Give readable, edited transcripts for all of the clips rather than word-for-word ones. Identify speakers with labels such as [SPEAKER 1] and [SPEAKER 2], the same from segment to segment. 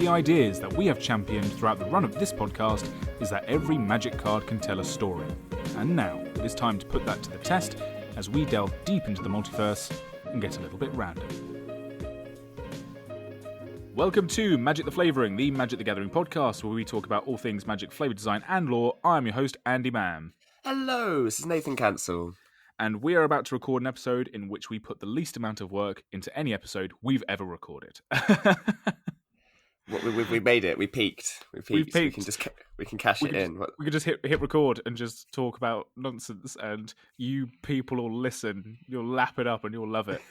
[SPEAKER 1] the ideas that we have championed throughout the run of this podcast is that every Magic card can tell a story. And now it is time to put that to the test as we delve deep into the multiverse and get a little bit random. Welcome to Magic the Flavouring, the Magic the Gathering podcast, where we talk about all things Magic flavour design and lore. I'm your host, Andy Mann.
[SPEAKER 2] Hello, this is Nathan Cancel.
[SPEAKER 1] And we are about to record an episode in which we put the least amount of work into any episode we've ever recorded.
[SPEAKER 2] We made it. We peaked.
[SPEAKER 1] We've peaked.
[SPEAKER 2] We can cash it in.
[SPEAKER 1] We could just hit record and just talk about nonsense, and you people will listen. You'll lap it up and you'll love it.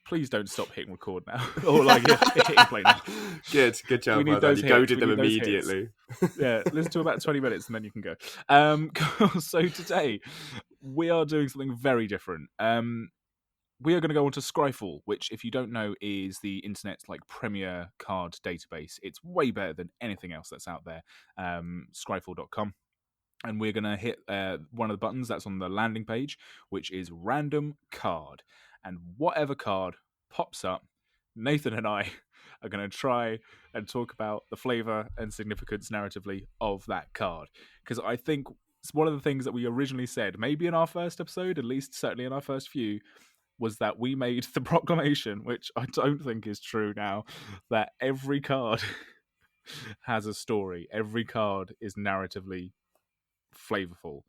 [SPEAKER 1] Please don't stop hitting record now, or hitting play now.
[SPEAKER 2] Good job.
[SPEAKER 1] We need those
[SPEAKER 2] you
[SPEAKER 1] hits.
[SPEAKER 2] goaded them immediately.
[SPEAKER 1] Yeah, listen to about 20 minutes and then you can go. So today we are doing something very different. We are going to go on to Scryfall, which, if you don't know, is the internet's premier card database. It's way better than anything else that's out there. Scryfall.com. And we're going to hit one of the buttons that's on the landing page, which is random card. And whatever card pops up, Nathan and I are going to try and talk about the flavour and significance narratively of that card. Because I think it's one of the things that we originally said, maybe in our first episode, at least certainly in our first few, was that we made the proclamation, which I don't think is true now, that every card has a story. Every card is narratively flavorful.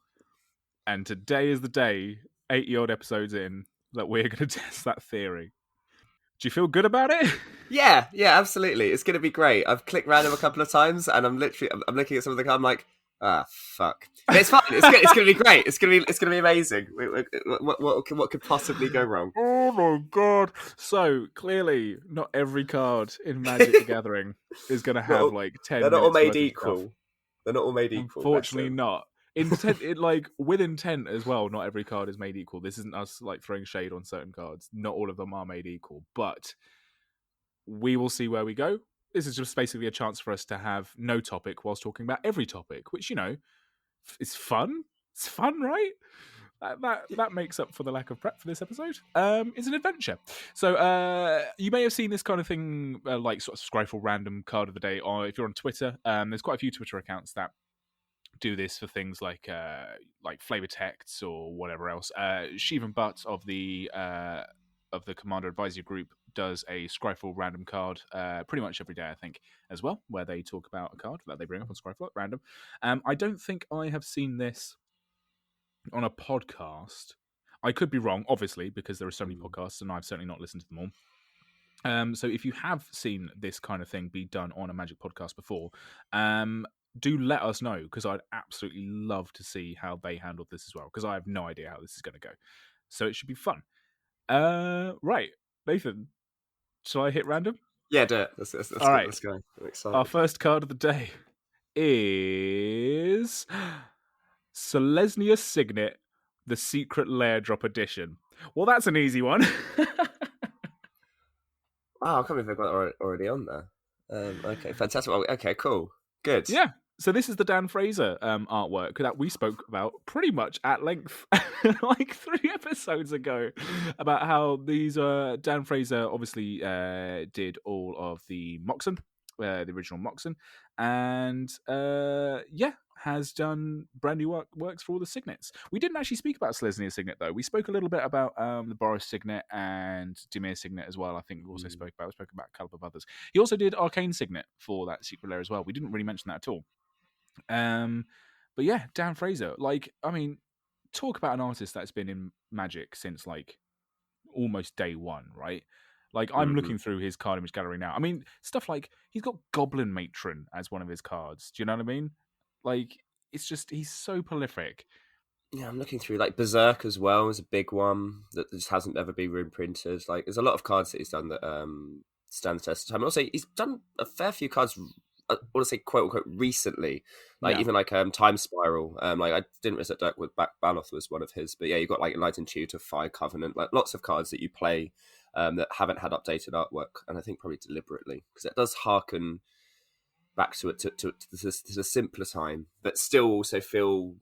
[SPEAKER 1] And today is the day, 80-odd episodes in, that we're going to test that theory. Do you feel good about it?
[SPEAKER 2] Yeah, absolutely. It's going to be great. I've clicked random a couple of times, and I'm looking at some of the cards. I'm like, fuck. But it's fine. It's going to be great. It's going to be amazing. What could possibly go wrong?
[SPEAKER 1] Oh my god! So clearly, not every card in Magic the Gathering is going to have 10.
[SPEAKER 2] They're not all made equal. They're not all made equal.
[SPEAKER 1] Unfortunately, not. With intent as well, not every card is made equal. This isn't us throwing shade on certain cards. Not all of them are made equal, but we will see where we go. This is just basically a chance for us to have no topic whilst talking about every topic, which, is fun. It's fun, right? That makes up for the lack of prep for this episode. It's an adventure. So you may have seen this kind of thing, sort of Scryfall random card of the day, or if you're on Twitter, there's quite a few Twitter accounts that do this for things like flavor texts or whatever else. Sheevan Butt of the Commander Advisory Group does a Scryfall random card pretty much every day, I think, as well, where they talk about a card that they bring up on Scryfall at random. I don't think I have seen this on a podcast. I could be wrong, obviously, because there are so many podcasts, and I've certainly not listened to them all. So if you have seen this kind of thing be done on a Magic podcast before, do let us know, because I'd absolutely love to see how they handled this as well, because I have no idea how this is going to go. So it should be fun. Right, Nathan, shall I hit random?
[SPEAKER 2] Yeah, do it. Let's
[SPEAKER 1] all right.
[SPEAKER 2] Let's go. I'm excited.
[SPEAKER 1] Our first card of the day is Selesnya Signet, the Secret Lair Drop Edition. Well, that's an easy one.
[SPEAKER 2] Wow, I can't believe I've got it already on there. Okay, fantastic. Okay, cool. Good.
[SPEAKER 1] Yeah. So this is the Dan Fraser artwork that we spoke about pretty much at length 3 episodes ago, about how these Dan Fraser obviously did all of the Moxen, the original Moxen, and has done brand new works for all the signets. We didn't actually speak about Selesnya Signet though. We spoke a little bit about the Boris Signet and Dimir Signet as well. I think we also spoke about a couple of others. He also did Arcane Signet for that Secret Lair as well. We didn't really mention that at all. But yeah, Dan Fraser, talk about an artist that's been in Magic since almost day one, right? I'm looking through his card image gallery now. I mean, stuff like he's got Goblin Matron as one of his cards. Do you know what I mean? It's just, he's so prolific.
[SPEAKER 2] Yeah, I'm looking through Berserk as well is a big one that just hasn't ever been reprinted. There's a lot of cards that he's done that stand the test of time. Also, he's done a fair few cards. I want to say quote unquote recently, even Time Spiral. I didn't realize that Dirkwood Baloth was one of his, but yeah, you've got Enlightened Tutor, Fire Covenant, lots of cards that you play that haven't had updated artwork, and I think probably deliberately, because it does harken back to the simpler time, but still also feel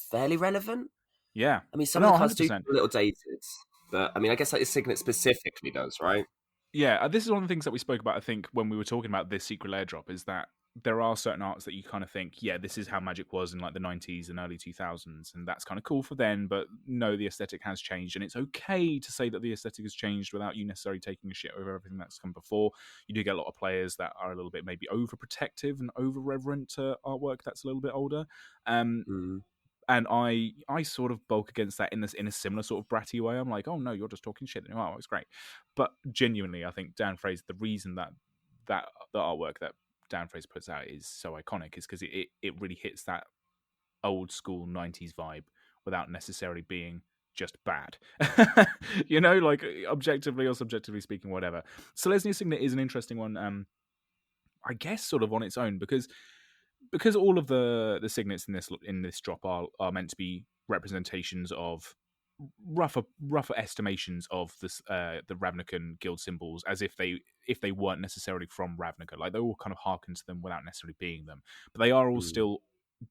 [SPEAKER 2] fairly relevant.
[SPEAKER 1] Yeah,
[SPEAKER 2] I mean, some of the cards do feel a little dated, but I mean, I guess his Signet specifically does, right?
[SPEAKER 1] Yeah, this is one of the things that we spoke about, I think, when we were talking about this secret layer drop, is that there are certain arts that you kind of think, yeah, this is how Magic was in like the 90s and early 2000s, and that's kind of cool for then, but no, the aesthetic has changed, and it's okay to say that the aesthetic has changed without you necessarily taking a shit over everything that's come before. You do get a lot of players that are a little bit maybe overprotective and over-reverent to artwork that's a little bit older.
[SPEAKER 2] Mm.
[SPEAKER 1] And I sort of bulk against that in a similar sort of bratty way. I'm like, oh no, you're just talking shit. Oh, it's great. But genuinely, I think Dan Fraser, the reason that the artwork that Dan Fraser puts out is so iconic is because it really hits that old school 90s vibe without necessarily being just bad. You know, like objectively or subjectively speaking, whatever. Selesnya Signet is an interesting one, I guess sort of on its own, because all of the signets in this drop are meant to be representations of rougher estimations of this the Ravnican guild symbols, as if they weren't necessarily from Ravnica. Like they all kind of harken to them without necessarily being them, but they are all
[SPEAKER 2] Mm.
[SPEAKER 1] still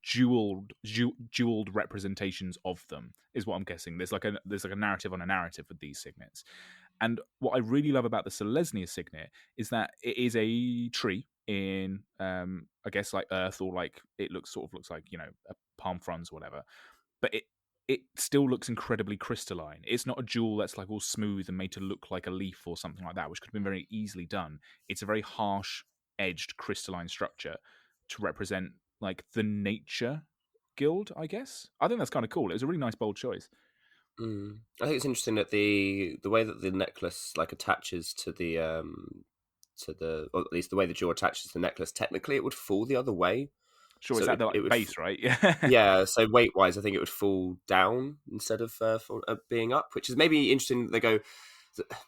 [SPEAKER 1] jeweled representations of them, is what I'm guessing. There's like a narrative on a narrative with these signets. And what I really love about the Selesnya signet is that it is a tree in, I guess, like earth, or like it looks like, you know, a palm fronds or whatever. But it still looks incredibly crystalline. It's not a jewel that's like all smooth and made to look like a leaf or something like that, which could have been very easily done. It's a very harsh edged crystalline structure to represent like the nature guild, I guess. I think that's kind of cool. It was a really nice bold choice.
[SPEAKER 2] Mm. I think it's interesting that the way that the necklace like attaches to the, or at least the way the jewel attaches to the necklace, technically it would fall the other way.
[SPEAKER 1] Sure,
[SPEAKER 2] So
[SPEAKER 1] it's at the
[SPEAKER 2] it
[SPEAKER 1] like
[SPEAKER 2] would
[SPEAKER 1] base, right? Yeah.
[SPEAKER 2] yeah. So weight wise, I think it would fall down instead of being up, which is maybe interesting. That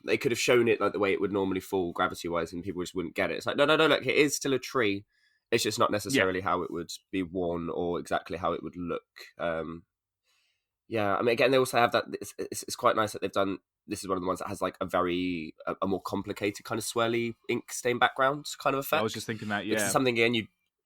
[SPEAKER 2] they could have shown it like the way it would normally fall gravity wise, and people just wouldn't get it. It's like no, look, it is still a tree. It's just not
[SPEAKER 1] Yeah.
[SPEAKER 2] necessarily how it would be worn or exactly how it would look. Yeah, I mean, again, they also have that. It's quite nice that they've done. This is one of the ones that has like a more complicated kind of swirly ink stain background kind of
[SPEAKER 1] I was just
[SPEAKER 2] effect,
[SPEAKER 1] thinking that,
[SPEAKER 2] because it's
[SPEAKER 1] yeah.
[SPEAKER 2] something again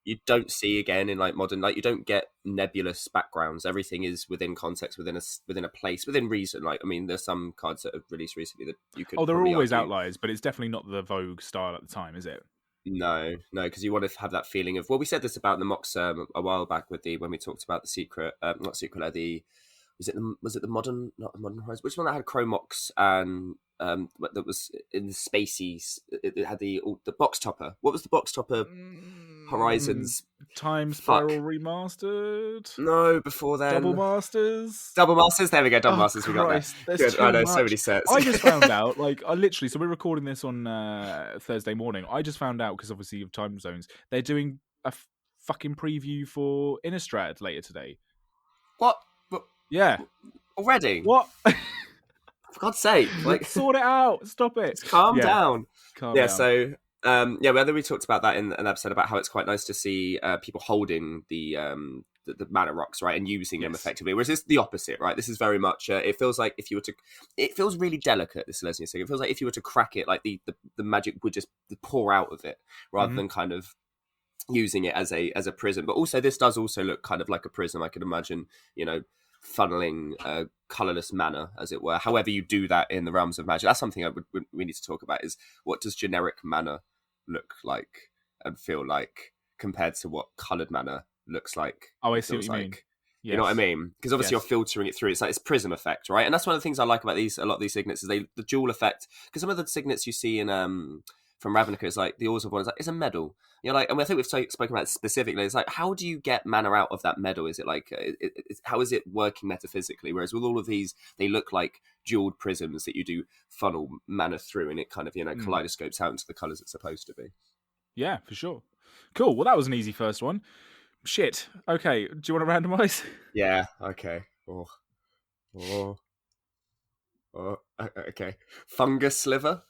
[SPEAKER 2] you don't see again in like modern, like you don't get nebulous backgrounds. Everything is within context, within a place, within reason. Like I mean, there's some cards that have released recently that you could
[SPEAKER 1] Oh, there are
[SPEAKER 2] probably
[SPEAKER 1] always
[SPEAKER 2] argue
[SPEAKER 1] outliers, but it's definitely not the Vogue style at the time, is it?
[SPEAKER 2] no, because you want to have that feeling of, well, we said this about the Mox a while back with when we talked about the secret, not secret, the was it the modern, not the modern horizon, which one that had Chromox and that was in the spacies, it had the box topper. What was the box topper
[SPEAKER 1] Mm,
[SPEAKER 2] horizons?
[SPEAKER 1] Time Spiral
[SPEAKER 2] Fuck,
[SPEAKER 1] Remastered?
[SPEAKER 2] no, before
[SPEAKER 1] Double
[SPEAKER 2] then.
[SPEAKER 1] Masters?
[SPEAKER 2] Double Masters, there we go, Double
[SPEAKER 1] Oh,
[SPEAKER 2] Masters, we got there.
[SPEAKER 1] Christ. There's
[SPEAKER 2] Good, I
[SPEAKER 1] too
[SPEAKER 2] know, so
[SPEAKER 1] much.
[SPEAKER 2] many sets.
[SPEAKER 1] I just found out, like, I literally, so we're recording this on Thursday morning. I just found out, because obviously of time zones, they're doing a fucking preview for Innistrad later today.
[SPEAKER 2] What?
[SPEAKER 1] Yeah.
[SPEAKER 2] Already?
[SPEAKER 1] What?
[SPEAKER 2] For God's sake, like,
[SPEAKER 1] Sort it out. Stop it.
[SPEAKER 2] just calm
[SPEAKER 1] Yeah.
[SPEAKER 2] down.
[SPEAKER 1] Calm
[SPEAKER 2] Yeah,
[SPEAKER 1] down.
[SPEAKER 2] so yeah, whether we talked about that in an episode about how it's quite nice to see people holding the mana rocks, right, and using them
[SPEAKER 1] Yes.
[SPEAKER 2] effectively. Whereas it's the opposite, right? This is very much it feels like if you were to, it feels really delicate. This Selesnya thing. It feels like if you were to crack it, like the magic would just pour out of it rather than kind of using it as a prism. But also, this does also look kind of like a prism. I could imagine, you know, funneling colorless mana, as it were. However you do that in the realms of magic, that's something we need to talk about. Is what does generic mana look like and feel like compared to what colored mana looks like?
[SPEAKER 1] Oh, I
[SPEAKER 2] And
[SPEAKER 1] see what
[SPEAKER 2] feels
[SPEAKER 1] you mean.
[SPEAKER 2] like.
[SPEAKER 1] Yes.
[SPEAKER 2] You know what I mean? Because obviously
[SPEAKER 1] Yes.
[SPEAKER 2] you're filtering it through. It's like this prism effect, right? And that's one of the things I like about a lot of these signets is the dual effect. Because some of the signets you see in from Ravnica is like the Orzhov one is like it's a medal. You know, like, and I think we've spoken about it specifically. It's like, how do you get mana out of that medal? Is it like, how is it working metaphysically? Whereas with all of these, they look like jeweled prisms that you do funnel mana through, and it kind of, you know, kaleidoscopes out into the colors it's supposed to be.
[SPEAKER 1] Yeah, for sure. Cool. Well, that was an easy first one. Shit. Okay. Do you want to randomize?
[SPEAKER 2] Yeah. Okay. Okay. Fungus sliver.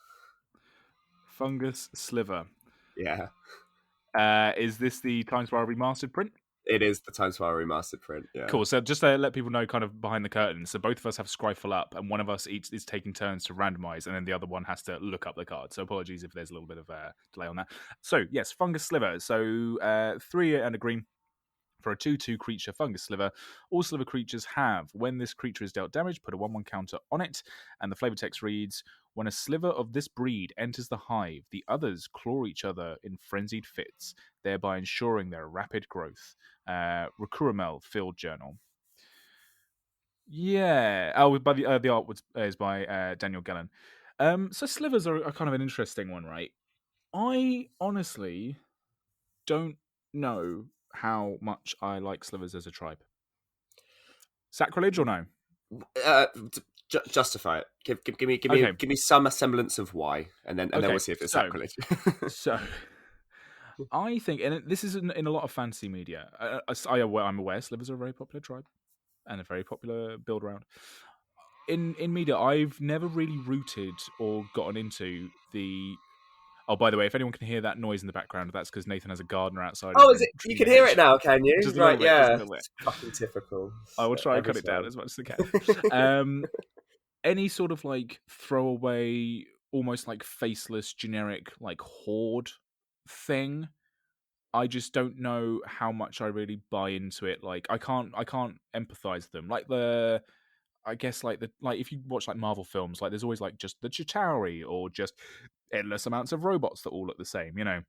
[SPEAKER 1] Fungus Sliver.
[SPEAKER 2] Yeah.
[SPEAKER 1] Is this the Time Spiral Remastered print?
[SPEAKER 2] It is the Time Spiral Remastered print, yeah.
[SPEAKER 1] Cool. So just to let people know kind of behind the curtain, so both of us have Scryfall up, and one of us each is taking turns to randomize, and then the other one has to look up the card. So apologies if there's a little bit of delay on that. So yes, Fungus Sliver. So 3 and a green. For a 2/2 creature fungus sliver, all sliver creatures have, when this creature is dealt damage, put a 1/1 counter on it, and the flavor text reads, when a sliver of this breed enters the hive, the others claw each other in frenzied fits, thereby ensuring their rapid growth. Rakuramel Field Journal. Yeah. Oh, but the art is by Daniel Gellan. So slivers are kind of an interesting one, right? I honestly don't know how much I like slivers as a tribe. Sacrilege or no?
[SPEAKER 2] Justify it.
[SPEAKER 1] Okay.
[SPEAKER 2] Give me some semblance of why, and then we'll see if it's sacrilege.
[SPEAKER 1] So I think, and this is in a lot of fantasy media. I'm aware slivers are a very popular tribe and a very popular build round. In media, I've never really rooted or gotten into the. Oh, by the way, if anyone can hear that noise in the background, that's because Nathan has a gardener outside.
[SPEAKER 2] Oh, is it? You can hear it now, can you?
[SPEAKER 1] Just a
[SPEAKER 2] Right,
[SPEAKER 1] little bit. Just a
[SPEAKER 2] yeah.
[SPEAKER 1] little bit.
[SPEAKER 2] It's fucking typical.
[SPEAKER 1] I will try and cut it down as much as I can. Any sort of like throwaway, almost like faceless, generic like horde thing, I just don't know how much I really buy into it. Like I can't empathize with them. Like I guess like if you watch like Marvel films, like there's always like just the Chitauri or just endless amounts of robots that all look the same, you know.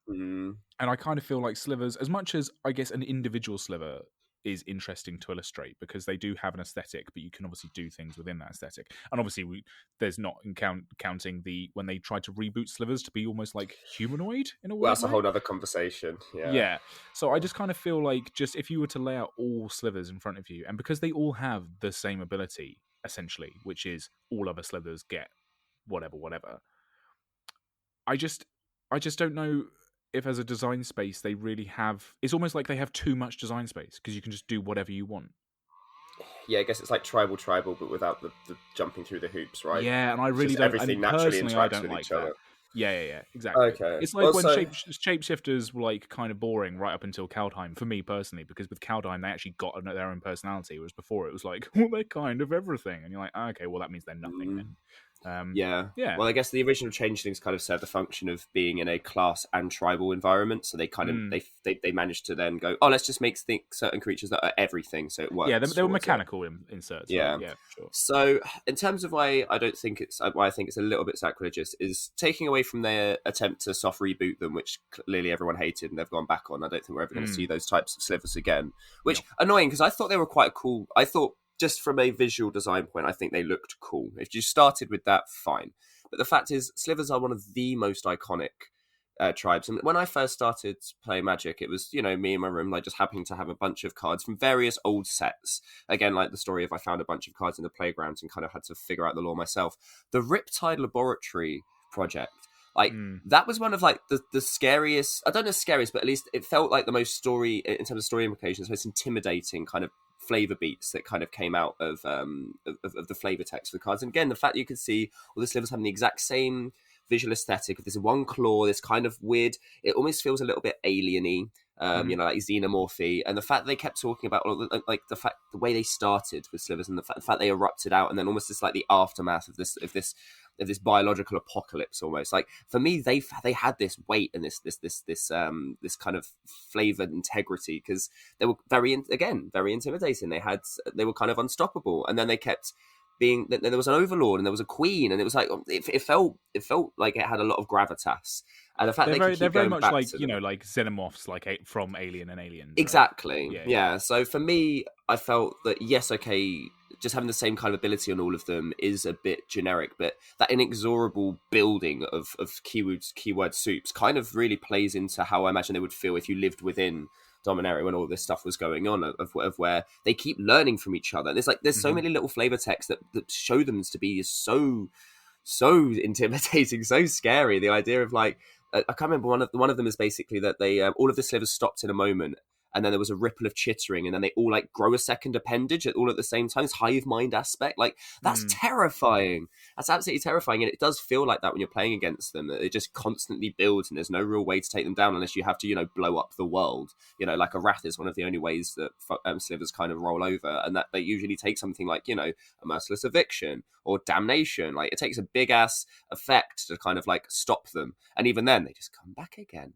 [SPEAKER 2] Mm.
[SPEAKER 1] And I kind of feel like slivers, as much as I guess an individual sliver is interesting to illustrate because they do have an aesthetic, but you can obviously do things within that aesthetic. And obviously, there's not counting the when they tried to reboot slivers to be almost like humanoid in a way.
[SPEAKER 2] Well, that's a whole other conversation.
[SPEAKER 1] Yeah. So I just kind of feel like just if you were to lay out all slivers in front of you, and because they all have the same ability essentially, which is all other slivers get whatever. I just don't know if as a design space they really have. It's almost like they have too much design space because you can just do whatever you want.
[SPEAKER 2] Yeah, I guess it's like tribal, but without the jumping through the hoops, right?
[SPEAKER 1] Yeah, and I really don't.
[SPEAKER 2] Everything naturally interacts
[SPEAKER 1] I don't
[SPEAKER 2] with
[SPEAKER 1] like
[SPEAKER 2] each
[SPEAKER 1] that.
[SPEAKER 2] other.
[SPEAKER 1] Yeah, exactly.
[SPEAKER 2] Okay.
[SPEAKER 1] It's like when shapeshifters were like kind of boring right up until Kaldheim for me personally, because with Kaldheim they actually got their own personality, whereas before it was like, well, they're kind of everything, and you're like, okay, well that means they're nothing then.
[SPEAKER 2] Yeah.
[SPEAKER 1] Yeah.
[SPEAKER 2] Well, I guess the original changelings kind of served the function of being in a class and tribal environment, so they kind of they managed to then go, oh, let's just make certain creatures that are everything, so it works.
[SPEAKER 1] Yeah, they were mechanical inserts.
[SPEAKER 2] Yeah,
[SPEAKER 1] right? Yeah, sure.
[SPEAKER 2] So, in terms of why I think it's a little bit sacrilegious is taking away from their attempt to soft reboot them, which clearly everyone hated and they've gone back on. I don't think we're ever going to see those types of slivers again, which annoying because I thought they were quite cool. I thought just from a visual design point, I think they looked cool. If you started with that, fine. But the fact is, slivers are one of the most iconic tribes. And when I first started playing Magic, it was, me in my room, like just happening to have a bunch of cards from various old sets. Again, like the story of I found a bunch of cards in the playgrounds and kind of had to figure out the lore myself. The Riptide Laboratory project, that was one of like the scariest, I don't know scariest, but at least it felt like the most story, in terms of story implications, most intimidating kind of flavor beats that kind of came out of the flavor text for the cards. And again, the fact that you could see all the slivers having the exact same visual aesthetic of this one claw, this kind of weird, it almost feels a little bit alien-y, like xenomorphy, and the fact they kept talking about the way they started with slivers and the fact they erupted out, and then almost this like the aftermath of this biological apocalypse almost. Like for me, they had this weight and this kind of flavored integrity because they were very intimidating. They were kind of unstoppable, and then they kept being, there was an overlord and there was a queen, and it was like it felt like it had a lot of gravitas. And the fact they're
[SPEAKER 1] very much like like xenomorphs, like from Alien and Aliens.
[SPEAKER 2] Exactly.
[SPEAKER 1] Right?
[SPEAKER 2] Yeah. So for me, I felt that yes, okay, just having the same kind of ability on all of them is a bit generic, but that inexorable building of keyword soups kind of really plays into how I imagine they would feel if you lived within Dominaria when all this stuff was going on, of where they keep learning from each other. And there's so many little flavor texts that show them to be so intimidating, so scary. The idea of like, I can't remember, one of them is basically that they all of the slivers stopped in a moment, and then there was a ripple of chittering, and then they all like grow a second appendage all at the same time. This hive mind aspect, like that's terrifying. That's absolutely terrifying, and it does feel like that when you're playing against them. That it just constantly builds, and there's no real way to take them down unless you have to, blow up the world. Like a wrath is one of the only ways that slivers kind of roll over, and that they usually take something like a merciless eviction or damnation. Like it takes a big ass effect to kind of like stop them, and even then they just come back again.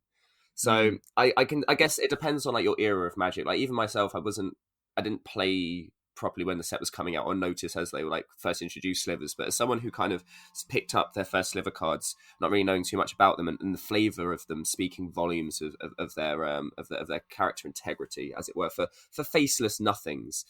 [SPEAKER 2] So I guess it depends on like your era of Magic. Like even myself, I didn't play properly when the set was coming out or notice as they were like first introduced slivers. But as someone who kind of picked up their first sliver cards, not really knowing too much about them, and the flavor of them speaking volumes of their character integrity, as it were, for faceless nothings.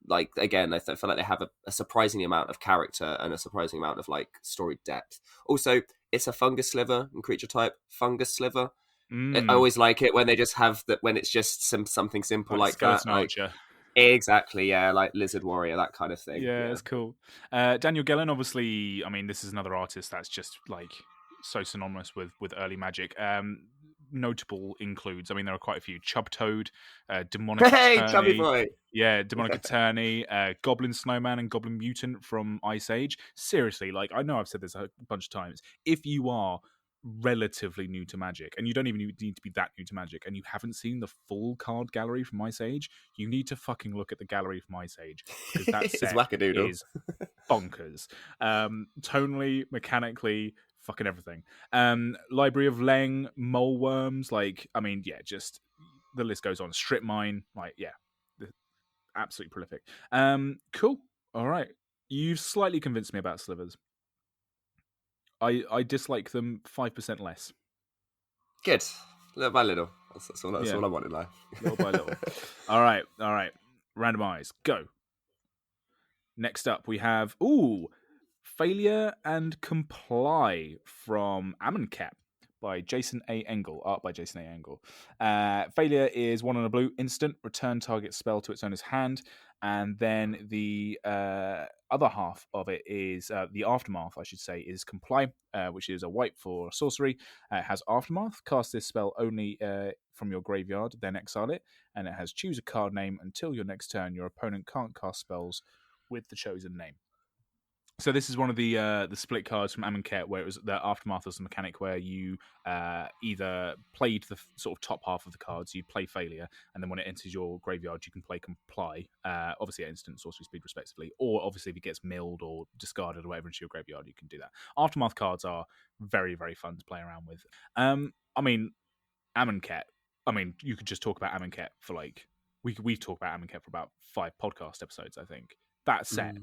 [SPEAKER 2] Like again, I feel like they have a surprising amount of character and a surprising amount of like story depth. Also, it's a fungus sliver and creature type fungus sliver. I
[SPEAKER 1] Mm.
[SPEAKER 2] always like it when they just have that, when it's just something simple
[SPEAKER 1] Like
[SPEAKER 2] like that.
[SPEAKER 1] skeleton
[SPEAKER 2] Like
[SPEAKER 1] archer.
[SPEAKER 2] exactly, yeah, like lizard warrior, that kind of thing.
[SPEAKER 1] Yeah,
[SPEAKER 2] Yeah.
[SPEAKER 1] it's cool. Daniel Gellin, obviously, I mean, this is another artist that's just like so synonymous with early Magic. Notable includes, I mean, there are quite a few: Chub Toad, Demonic
[SPEAKER 2] Hey, chubby
[SPEAKER 1] Attorney,
[SPEAKER 2] boy.
[SPEAKER 1] yeah, Demonic Attorney, Goblin Snowman, and Goblin Mutant from Ice Age. Seriously, like I know I've said this a bunch of times. If you are relatively new to Magic, and you don't even need to be that new to Magic, and you haven't seen the full card gallery from Ice Age, you need to fucking look at the gallery from Ice Age, because that
[SPEAKER 2] It's
[SPEAKER 1] set
[SPEAKER 2] wackadoodle.
[SPEAKER 1] is bonkers. Tonally, mechanically, fucking everything. Library of Leng, Mole Worms, like, I mean, yeah, just the list goes on. Strip Mine, like, yeah, absolutely prolific. Cool. All right. You've slightly convinced me about slivers. I dislike them 5% less.
[SPEAKER 2] Good, little by little. That's
[SPEAKER 1] Yeah,
[SPEAKER 2] all I want in life.
[SPEAKER 1] little by little. All right. Randomize. Go. Next up, we have Failure and Comply from Amonkhet by Jason A. Engel. Art by Jason A. Engel. Failure is 1 on a blue instant. Return target spell to its owner's hand. And then the other half of it is the aftermath, I should say, is Comply, which is a white for sorcery. It has aftermath. Cast this spell only from your graveyard, then exile it. And it has choose a card name until your next turn. Your opponent can't cast spells with the chosen name. So this is one of the split cards from Amonkhet, where it was the aftermath was the mechanic where you either played the sort of top half of the cards, you'd play Failure, and then when it enters your graveyard, you can play Comply, obviously at instant sorcery speed respectively, or obviously if it gets milled or discarded or whatever into your graveyard, you can do that. Aftermath cards are very, very fun to play around with. I mean, Amonkhet. I mean, you could just talk about Amonkhet for like we've talked about Amonkhet for about 5 podcast episodes, I think. That set.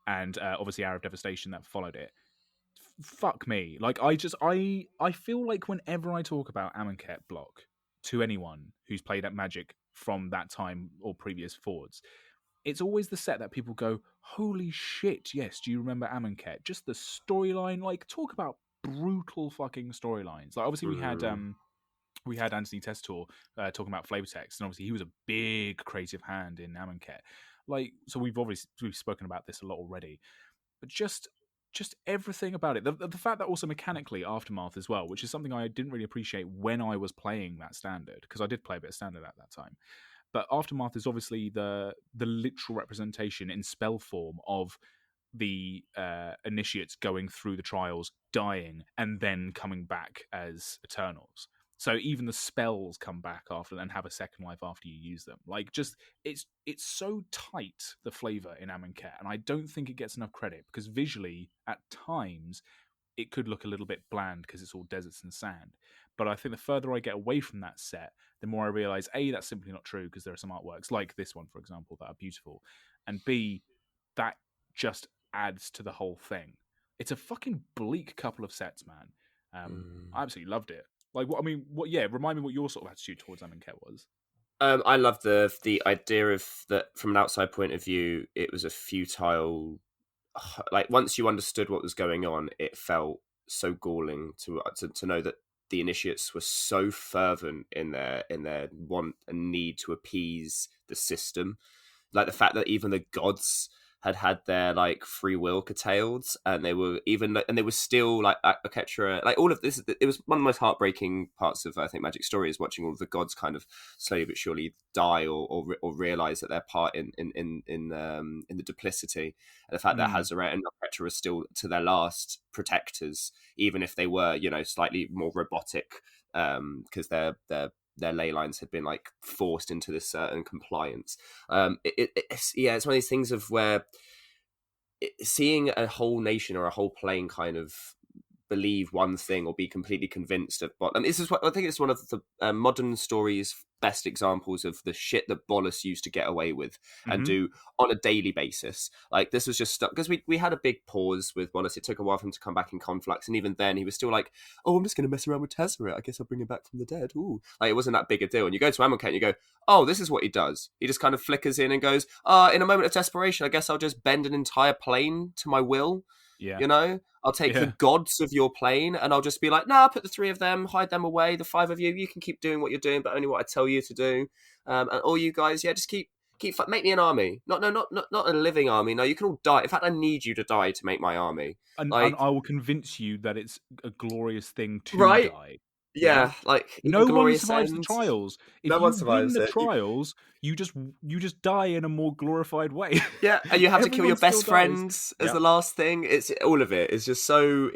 [SPEAKER 1] And obviously Hour of Devastation that followed it. Fuck me. Like, I feel like whenever I talk about Amonkhet block to anyone who's played at Magic from that time or previous forwards, it's always the set that people go, holy shit, yes, do you remember Amonkhet? Just the storyline, like, talk about brutal fucking storylines. Like, obviously we had Anthony Testor talking about flavor text, and obviously he was a big creative hand in Amonkhet. Like, so we've spoken about this a lot already, but just everything about it. The fact that also mechanically Aftermath as well, which is something I didn't really appreciate when I was playing that standard, because I did play a bit of standard at that time. But Aftermath is obviously the literal representation in spell form of the initiates going through the trials, dying, and then coming back as Eternals. So even the spells come back after and have a second life after you use them. Like, just it's so tight, the flavor in Amonkhet, and I don't think it gets enough credit, because visually at times it could look a little bit bland because it's all deserts and sand. But I think the further I get away from that set, the more I realize A, that's simply not true, because there are some artworks like this one, for example, that are beautiful, and B, that just adds to the whole thing. It's a fucking bleak couple of sets, man. I absolutely loved it. Like, what I mean, what? Yeah, remind me what your sort of attitude towards Amonkhet was.
[SPEAKER 2] I love the idea of that from an outside point of view. It was a futile. Like once you understood what was going on, it felt so galling to know that the initiates were so fervent in their want and need to appease the system. Like the fact that even the gods had their like free will curtailed, and they were still like Aketra, like all of this. It was one of the most heartbreaking parts of I think Magic Story is watching all of the gods kind of slowly but surely die or realize that they're part in the duplicity, and the fact that Hazaret and Aketra are still to their last protectors, even if they were slightly more robotic, because their ley lines had been like forced into this certain compliance. It's one of these things of where seeing a whole nation or a whole plane kind of believe one thing or be completely convinced of. But this is what I think it's one of the modern stories' best examples of the shit that Bolus used to get away with and
[SPEAKER 1] Hmm.
[SPEAKER 2] do on a daily basis. Like this was just stuck because we had a big pause with Bolus. It took a while for him to come back in Conflux, and even then he was still like, "Oh, I'm just going to mess around with Tezzeret. I guess I'll bring him back from the dead." Ooh, like it wasn't that big a deal. And you go to Amonkhet and you go, "Oh, this is what he does. He just kind of flickers in and goes, in a moment of desperation, I guess I'll just bend an entire plane to my will."
[SPEAKER 1] Yeah.
[SPEAKER 2] You know, I'll take the
[SPEAKER 1] Yeah.
[SPEAKER 2] gods of your plane and I'll just be like, nah, put the 3 of them, hide them away. The 5 of you, you can keep doing what you're doing, but only what I tell you to do. And all you guys, yeah, just keep make me an army. Not a living army. No, you can all die. In fact, I need you to die to make my army.
[SPEAKER 1] And
[SPEAKER 2] Like,
[SPEAKER 1] I will convince you that it's a glorious thing to
[SPEAKER 2] right?
[SPEAKER 1] die. Yeah.
[SPEAKER 2] Yeah, like
[SPEAKER 1] No one
[SPEAKER 2] Inglorious
[SPEAKER 1] survives the
[SPEAKER 2] End.
[SPEAKER 1] trials. If
[SPEAKER 2] No one
[SPEAKER 1] you win
[SPEAKER 2] survives
[SPEAKER 1] the
[SPEAKER 2] it.
[SPEAKER 1] trials, you just die in a more glorified way.
[SPEAKER 2] Yeah, and you have to kill your
[SPEAKER 1] Everyone still
[SPEAKER 2] best
[SPEAKER 1] dies.
[SPEAKER 2] friends as
[SPEAKER 1] Yeah,
[SPEAKER 2] the last thing. It's all of it. It's just so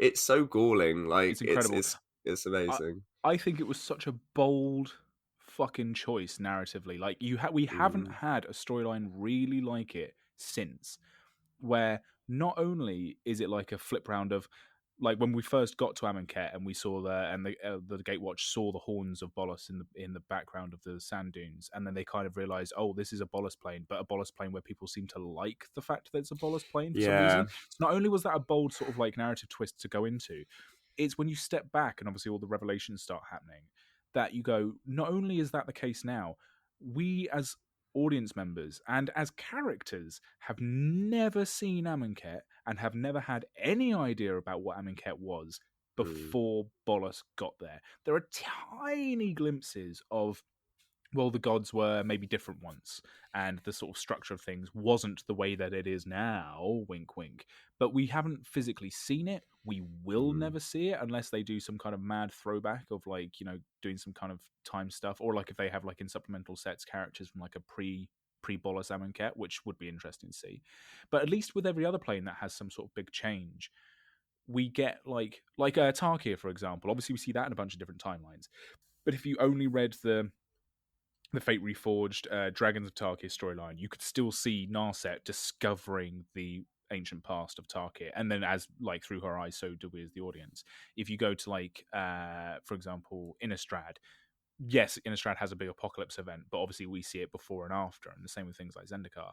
[SPEAKER 2] galling. Like
[SPEAKER 1] it's incredible.
[SPEAKER 2] it's
[SPEAKER 1] I
[SPEAKER 2] amazing.
[SPEAKER 1] I think it was such a bold fucking choice narratively. Like we haven't
[SPEAKER 2] Mm,
[SPEAKER 1] had a storyline really like it since, where not only is it like a flip round of like when we first got to Amonkhet and we saw the Gatewatch saw the horns of Bolas in the background of the sand dunes, and then they kind of realized, oh, this is a Bolas plane, but a Bolas plane where people seem to like the fact that it's a Bolas plane for some
[SPEAKER 2] yeah.
[SPEAKER 1] reason. Not only was that a bold sort of like narrative twist to go into, it's when you step back and obviously all the revelations start happening that you go, not only is that the case now, we as audience members and as characters have never seen Amonkhet and have never had any idea about what Amonkhet was
[SPEAKER 2] Mm,
[SPEAKER 1] before Bolas got there. There are tiny glimpses of, well, the gods were maybe different once, and the sort of structure of things wasn't the way that it is now, wink wink. But we haven't physically seen it. We will
[SPEAKER 2] mm,
[SPEAKER 1] never see it unless they do some kind of mad throwback of like, doing some kind of time stuff, or like if they have like in supplemental sets characters from like a pre Bolas Amonkhet, which would be interesting to see. But at least with every other plane that has some sort of big change, we get like Tarkir, for example. Obviously we see that in a bunch of different timelines. But if you only read the Fate Reforged Dragons of Tarkir storyline, you could still see Narset discovering the ancient past of Tarkir, and then as like through her eyes, so do we as the audience. If you go to like, for example, Innistrad, yes, Innistrad has a big apocalypse event, but obviously we see it before and after, and the same with things like Zendikar.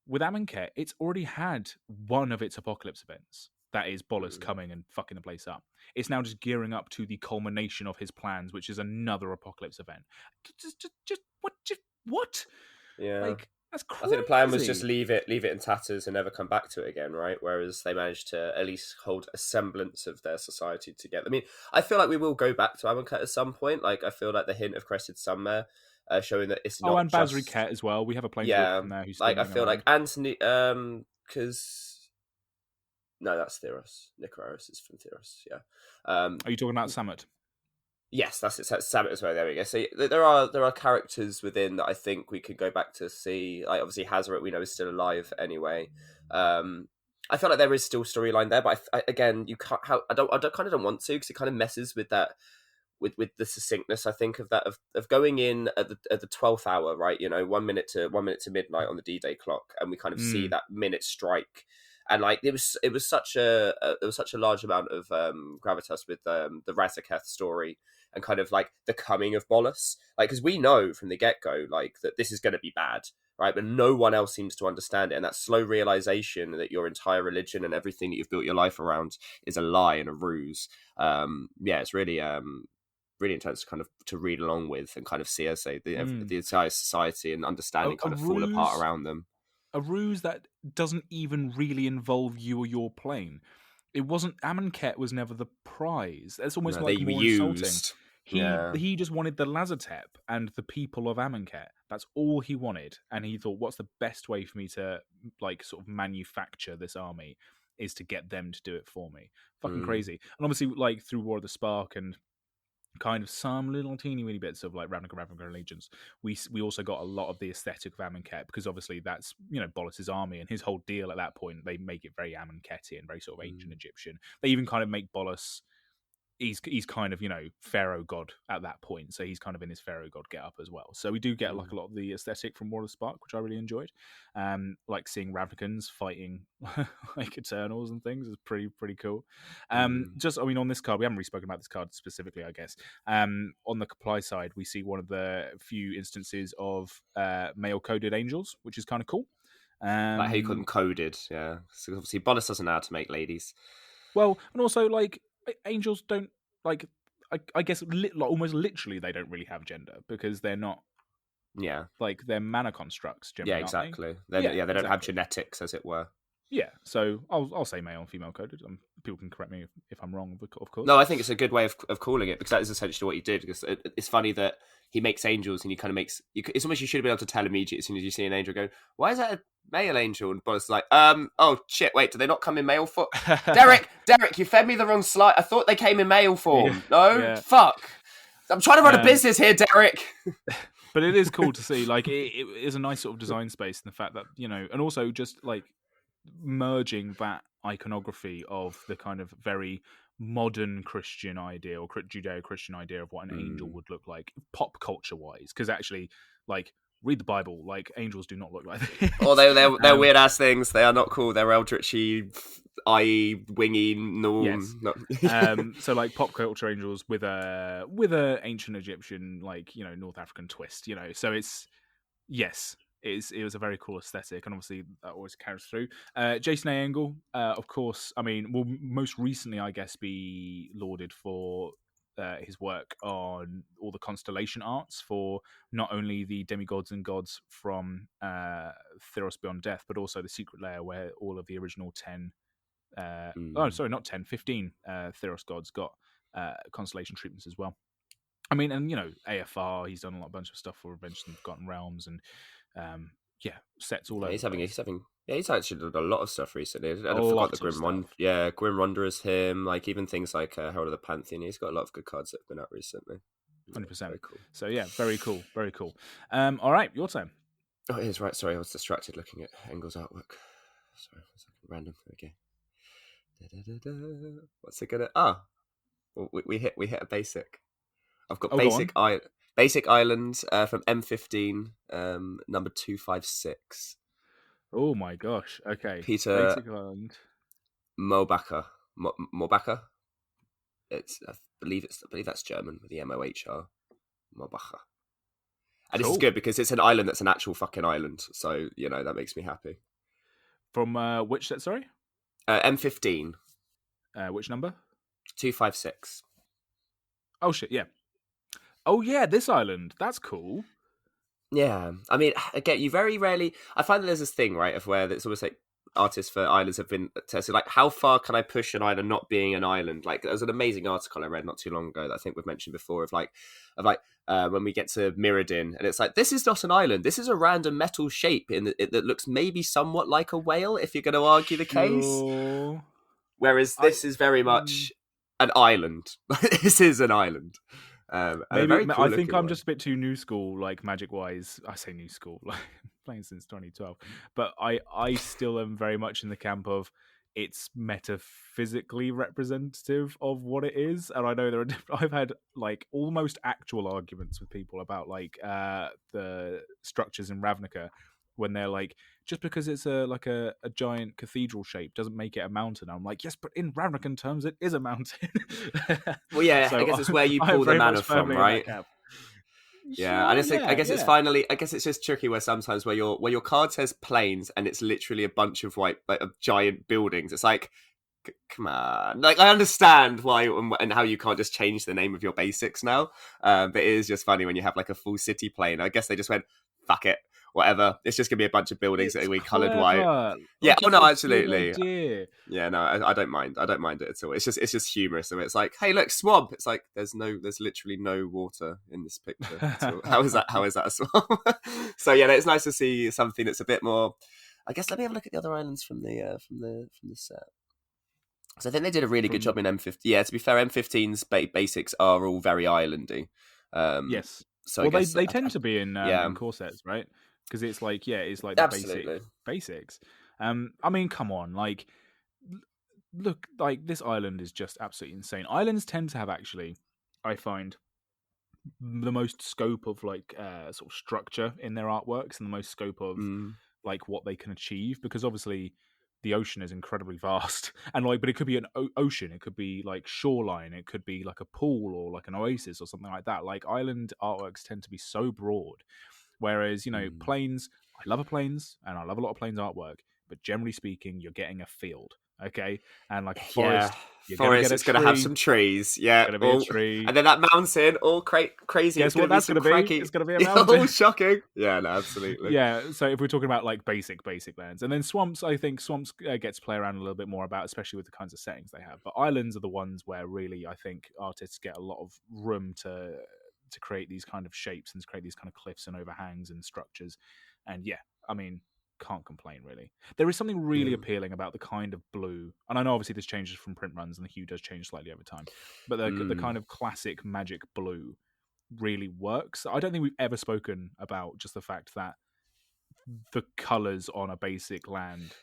[SPEAKER 1] With Amonkhet, it's already had one of its apocalypse events. That is Bolas
[SPEAKER 2] mm.
[SPEAKER 1] coming and fucking the place up. It's now just gearing up to the culmination of his plans, which is another apocalypse event. Just what? What?
[SPEAKER 2] Yeah.
[SPEAKER 1] Like that's
[SPEAKER 2] I think the plan was just
[SPEAKER 1] crazy.
[SPEAKER 2] leave it in tatters and never come back to it again, right? Whereas they managed to at least hold a semblance of their society together. I mean, I feel like we will go back to Amonkhet at some point. Like, I feel like the hint of Crested Sun there, showing that it's
[SPEAKER 1] Oh,
[SPEAKER 2] not
[SPEAKER 1] and
[SPEAKER 2] just
[SPEAKER 1] Basri as well. We have a planeswalker
[SPEAKER 2] yeah.
[SPEAKER 1] from there who's still
[SPEAKER 2] Like, I
[SPEAKER 1] running
[SPEAKER 2] feel like
[SPEAKER 1] around.
[SPEAKER 2] Anthony, because no, that's Theros. Nicaros is from Theros. Yeah.
[SPEAKER 1] Are you talking about Summit?
[SPEAKER 2] Yes, that's it. That's Samet as well. There we go. So there are characters within that I think we could go back to see. Like obviously Hazaret, we know is still alive anyway. I feel like there is still storyline there, but again, you can't. I kind of don't want to because it kind of messes with that with the succinctness. I think of that of going in at the 12th hour, right? 1 minute to midnight on the D-Day clock, and we kind of see
[SPEAKER 1] Mm,
[SPEAKER 2] that minute strike. And like it was such there was such a large amount of gravitas with the Razaketh story and kind of like the coming of Bolas, like because we know from the get go like that this is going to be bad, right? But no one else seems to understand it, and that slow realization that your entire religion and everything that you've built your life around is a lie and a ruse. Yeah, it's really intense to kind of to read along with and kind of see, as say,
[SPEAKER 1] mm.
[SPEAKER 2] the entire society and
[SPEAKER 1] A,
[SPEAKER 2] understanding
[SPEAKER 1] a
[SPEAKER 2] kind of fall apart
[SPEAKER 1] ruse,
[SPEAKER 2] around them.
[SPEAKER 1] a ruse that doesn't even really involve you or your plane. It wasn't Amonkhet was never the prize. That's almost
[SPEAKER 2] No,
[SPEAKER 1] like
[SPEAKER 2] they were
[SPEAKER 1] more insulting.
[SPEAKER 2] used.
[SPEAKER 1] He
[SPEAKER 2] Yeah.
[SPEAKER 1] he just wanted the Lazotep and the people of Amonkhet. That's all he wanted, and he thought, "What's the best way for me to like sort of manufacture this army is to get them to do it for me." Fucking
[SPEAKER 2] Mm,
[SPEAKER 1] crazy. And obviously, like through War of the Spark and kind of some little teeny weeny bits of like Ravnica Allegiance. We also got a lot of the aesthetic of Amonkhet because obviously that's Bolas's army and his whole deal at that point. They make it very Amonkhet-y and very sort of ancient
[SPEAKER 2] mm,
[SPEAKER 1] Egyptian. They even kind of make Bolas. he's kind of, pharaoh god at that point, so he's kind of in his pharaoh god get up as well. So we do get like a lot of the aesthetic from War of the Spark, which I really enjoyed. Like seeing Ravnicans fighting like Eternals and things is pretty cool. Just, I mean, on this card, we haven't really spoken about this card specifically, I guess. On the supply side, we see one of the few instances of male coded angels, which is kind of cool.
[SPEAKER 2] Like how you call them coded, yeah. So obviously, Bonus doesn't know how to make ladies.
[SPEAKER 1] Well, and also like angels don't like. I guess almost literally they don't really have gender because they're not.
[SPEAKER 2] Yeah,
[SPEAKER 1] like they're mana constructs. Generally,
[SPEAKER 2] yeah, exactly.
[SPEAKER 1] They
[SPEAKER 2] They don't have genetics, as it were.
[SPEAKER 1] Yeah, so I'll say male and female coded. People can correct me if I'm wrong, of course.
[SPEAKER 2] No, I think it's a good way of calling it, because that is essentially what he did. Because it's funny that he makes angels and he kind of makes. It's almost, you should be able to tell immediately as soon as you see an angel going, "Why is that a male angel?" And Boris is like, oh shit, wait, do they not come in male form? Derek, you fed me the wrong slide. I thought they came in male form. No, fuck. I'm trying to run a business here, Derek.
[SPEAKER 1] But it is cool to see. Like, it is a nice sort of design space, and the fact that, and also just like merging that iconography of the kind of very modern Christian idea or Judeo-Christian idea of what an angel would look like, pop culture wise. Because actually, like, read the Bible. Like, angels do not look like this.
[SPEAKER 2] Or they're weird ass things. They are not cool. They're eldritchy, i.e. wingy, norm.
[SPEAKER 1] Yes. So like pop culture angels with a ancient Egyptian, like, North African twist. So it's it was a very cool aesthetic, and obviously that always carries through. Jason A. Engel, of course, I mean, will most recently, I guess, be lauded for his work on all the constellation arts for not only the demigods and gods from Theros Beyond Death, but also the Secret Lair, where all of the original 10, 15 Theros gods got constellation treatments as well. I mean, and AFR, he's done a bunch of stuff for Revenge of the Forgotten Realms, and sets all over.
[SPEAKER 2] He's actually done a lot of stuff recently. I forgot the Grim Wanderer's him. Like even things like Herald of the Pantheon. He's got a lot of good cards that have been out recently.
[SPEAKER 1] 100%. Very cool. So yeah, very cool. All right, your turn.
[SPEAKER 2] Oh, it is right. Sorry, I was distracted looking at Engel's artwork. Sorry, it's like random. Okay. What's it gonna? Well, we hit a basic. I've got Basic Island from M15, number 256.
[SPEAKER 1] Oh my gosh! Okay,
[SPEAKER 2] Peter
[SPEAKER 1] Basic Island.
[SPEAKER 2] Mobacher. I believe that's German with the MOHR. Mobacher. And This is good because it's an island that's an actual fucking island. So that makes me happy.
[SPEAKER 1] From which set? Sorry.
[SPEAKER 2] M15.
[SPEAKER 1] Which number?
[SPEAKER 2] 256.
[SPEAKER 1] Oh shit! Yeah. Oh yeah, this island. That's cool.
[SPEAKER 2] Yeah, I mean, again, you very rarely. I find that there's this thing, right, of where it's almost like artists for islands have been tested. Like, how far can I push an island not being an island? Like, there was an amazing article I read not too long ago that I think we've mentioned before of when we get to Mirrodin, and it's like, this is not an island. This is a random metal shape that looks maybe somewhat like a whale, if you're going to argue the case. Whereas this is very much an island. This is an island.
[SPEAKER 1] Maybe I think I'm just a bit too new school, like Magic wise. I say new school, like playing since 2012, but I still am very much in the camp of it's metaphysically representative of what it is. And I know I've had like almost actual arguments with people about like the structures in Ravnica, when they're like, just because it's a giant cathedral shape doesn't make it a mountain. I'm like, yes, but in Ravnican terms, it is a mountain.
[SPEAKER 2] Well, yeah, so I guess it's where you pull the mana from, right? Yeah, and I guess it's just tricky where sometimes where your card says plains and it's literally a bunch of of giant buildings. It's like, come on, like I understand why and how you can't just change the name of your basics now, but it is just funny when you have like a full city plain. I guess they just went, fuck it. Whatever, it's just gonna be a bunch of buildings that we coloured white. Yeah, absolutely. Yeah, no, I don't mind. I don't mind it at all. It's just humorous. So it's like, hey, look, swamp. It's like there's literally no water in this picture at all. How is that a swamp? So yeah, it's nice to see something that's a bit more. I guess let me have a look at the other islands from the set. So I think they did a really good job in M15. Yeah, to be fair, M15's basics are all very islandy.
[SPEAKER 1] Yes.
[SPEAKER 2] So
[SPEAKER 1] they tend to be in core sets, right? Because it's like the basics. I mean, come on, like look, like this island is just absolutely insane. Islands tend to have actually, I find, the most scope of like sort of structure in their artworks and the most scope of
[SPEAKER 2] Mm.
[SPEAKER 1] like what they can achieve, because obviously the ocean is incredibly vast and like, but it could be an ocean, it could be like shoreline, it could be like a pool or like an oasis or something like that. Like island artworks tend to be so broad, whereas
[SPEAKER 2] Mm.
[SPEAKER 1] plains, I love a plains and I love a lot of plains artwork, but generally speaking you're getting a field, okay, and like a
[SPEAKER 2] Yeah,
[SPEAKER 1] forest you're gonna get
[SPEAKER 2] forest.
[SPEAKER 1] a
[SPEAKER 2] It's gonna have
[SPEAKER 1] tree,
[SPEAKER 2] some trees.
[SPEAKER 1] it's
[SPEAKER 2] Yeah,
[SPEAKER 1] gonna be a
[SPEAKER 2] all,
[SPEAKER 1] tree.
[SPEAKER 2] and then that mountain, all crazy. It's
[SPEAKER 1] Guess
[SPEAKER 2] gonna
[SPEAKER 1] what
[SPEAKER 2] be
[SPEAKER 1] that's
[SPEAKER 2] some
[SPEAKER 1] gonna be?
[SPEAKER 2] cracky.
[SPEAKER 1] It's gonna be a
[SPEAKER 2] All
[SPEAKER 1] mountain.
[SPEAKER 2] shocking. Yeah, no, absolutely.
[SPEAKER 1] Yeah, so if we're talking about like basic lands, and then swamps, I think swamps get to play around a little bit more about, especially with the kinds of settings they have. But islands are the ones where really I think artists get a lot of room to create these kind of shapes and to create these kind of cliffs and overhangs and structures. And yeah, I mean, can't complain really. There is something really
[SPEAKER 2] Yeah.
[SPEAKER 1] appealing about the kind of blue, and I know obviously this changes from print runs and the hue does change slightly over time, but the
[SPEAKER 2] Mm.
[SPEAKER 1] kind of classic magic blue really works. I don't think we've ever spoken about just the fact that the colors on a basic land,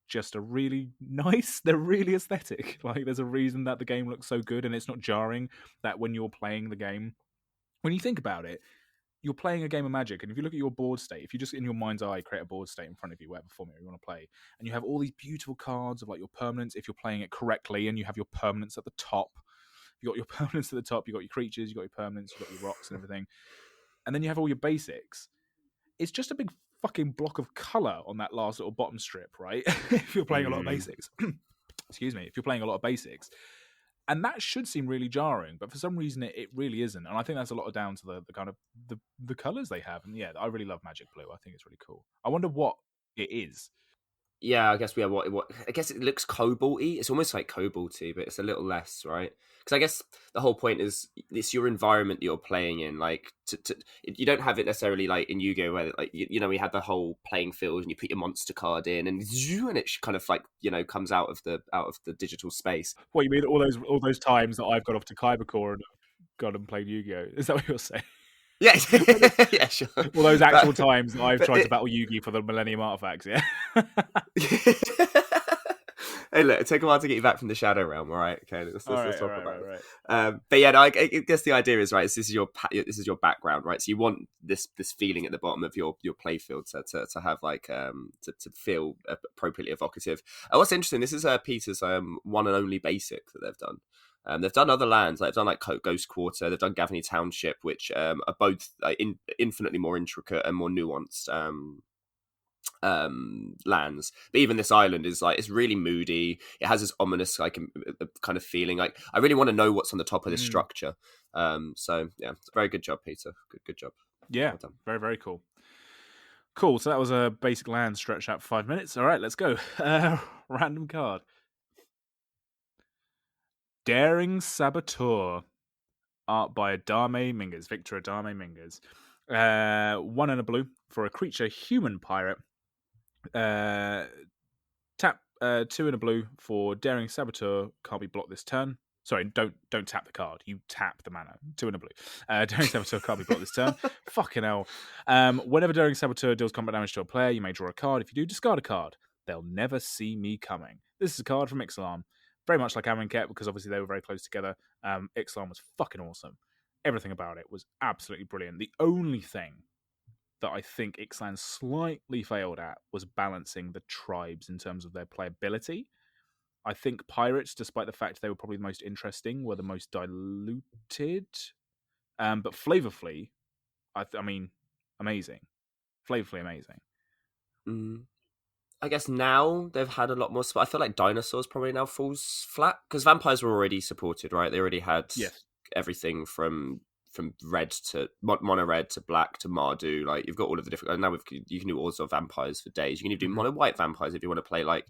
[SPEAKER 1] just are really nice. They're really aesthetic. Like there's a reason that the game looks so good, and it's not jarring that when you're playing the game, when you think about it, you're playing a game of Magic, and if you look at your board state, if you just in your mind's eye create a board state in front of you, whatever format you want to play, and you have all these beautiful cards of like your permanents, if you're playing it correctly, and you have your permanents at the top, you got your permanents at the top, you got your creatures, you got your permanents, you got your rocks and everything, and then you have all your basics. It's just a big fucking block of color on that last little bottom strip, right? If you're playing a lot of
[SPEAKER 2] Mm.
[SPEAKER 1] basics, excuse me, if you're playing a lot of basics, and that should seem really jarring, but for some reason it really isn't. And I think that's a lot of down to the kind of the colors they have. And yeah, I really love Magic Blue. I think it's really cool. I wonder what it is.
[SPEAKER 2] Yeah, I guess we have what I guess it looks cobalty. It's almost like cobalty, but it's a little less, right? Because I guess the whole point is it's your environment that you're playing in. Like, you don't have it necessarily like in Yu-Gi-Oh, where like we had the whole playing field and you put your monster card in and it kind of like comes out of the digital space.
[SPEAKER 1] What you mean? All those times that I've got off to Kaiba and gone and played Yu-Gi-Oh. Is that what you're saying?
[SPEAKER 2] Yeah, yeah, sure.
[SPEAKER 1] All those actual
[SPEAKER 2] But,
[SPEAKER 1] times that I've
[SPEAKER 2] but
[SPEAKER 1] tried to battle Yu-Gi for the Millennium Artifacts. Yeah.
[SPEAKER 2] Hey, look, it took a while to get you back from the Shadow Realm. All right, okay, let's talk about it.
[SPEAKER 1] Right.
[SPEAKER 2] But yeah, no, I guess the idea is right. This is your background, right? So you want this feeling at the bottom of your playfield to have like to feel appropriately evocative. What's interesting, this is Peter's one and only basic that they've done. They've done other lands, they've done like Ghost Quarter, they've done Gavany Township, which are both infinitely more intricate and more nuanced lands. But even this island is like, it's really moody. It has this ominous like kind of feeling. Like I really want to know what's on the top of this structure. So yeah, it's a very good job, Peter. Good job.
[SPEAKER 1] Yeah,
[SPEAKER 2] well done.
[SPEAKER 1] Very, very cool. Cool. So that was a basic land stretched out for 5 minutes. All right, let's go. Random card. Daring Saboteur. Art by Adame Mingers, Victor Adame Mingers. 1 and a blue for a creature human pirate. Tap 2 and a blue for Daring Saboteur. Can't be blocked this turn. Sorry, don't tap the card. You tap the mana. 2 and a blue. Daring Saboteur can't be blocked this turn. Fucking hell. Whenever Daring Saboteur deals combat damage to a player, you may draw a card. If you do, discard a card. They'll never see me coming. This is a card from Ixalan. Very much like Amonkhet, because obviously they were very close together. Ixalan was fucking awesome. Everything about it was absolutely brilliant. The only thing that I think Ixalan slightly failed at was balancing the tribes in terms of their playability. I think pirates, despite the fact they were probably the most interesting, were the most diluted. But Flavour Flea, I mean, amazing. Flavour Flea, amazing.
[SPEAKER 2] I guess now they've had a lot more support. I feel like dinosaurs probably now falls flat because vampires were already supported, right? They already had everything from red to mono red to black to Mardu. Like you've got all of the different. Now you can do also vampires for days. You can even do mono white vampires if you want to play like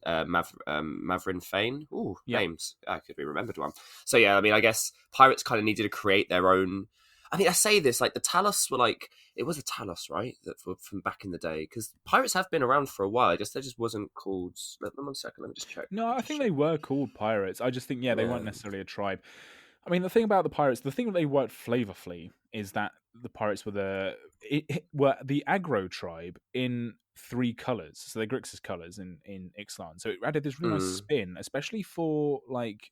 [SPEAKER 2] Mavrin Fane. Ooh, names I could be remembered one. So yeah, I mean, I guess pirates kind of needed to create their own. I mean, I say this like the Talos were like it was a Talos, right? That from back in the day because pirates have been around for a while. I guess they just wasn't called. Let me 1 second. Let me just check.
[SPEAKER 1] No, I think they were called pirates. I just think they weren't necessarily a tribe. I mean, the thing about the pirates, the thing that they worked flavorfully is that the pirates were were the aggro tribe in three colors. So they're Grixis colors in Ixalan. So it added this really nice
[SPEAKER 2] Mm,
[SPEAKER 1] spin, especially for like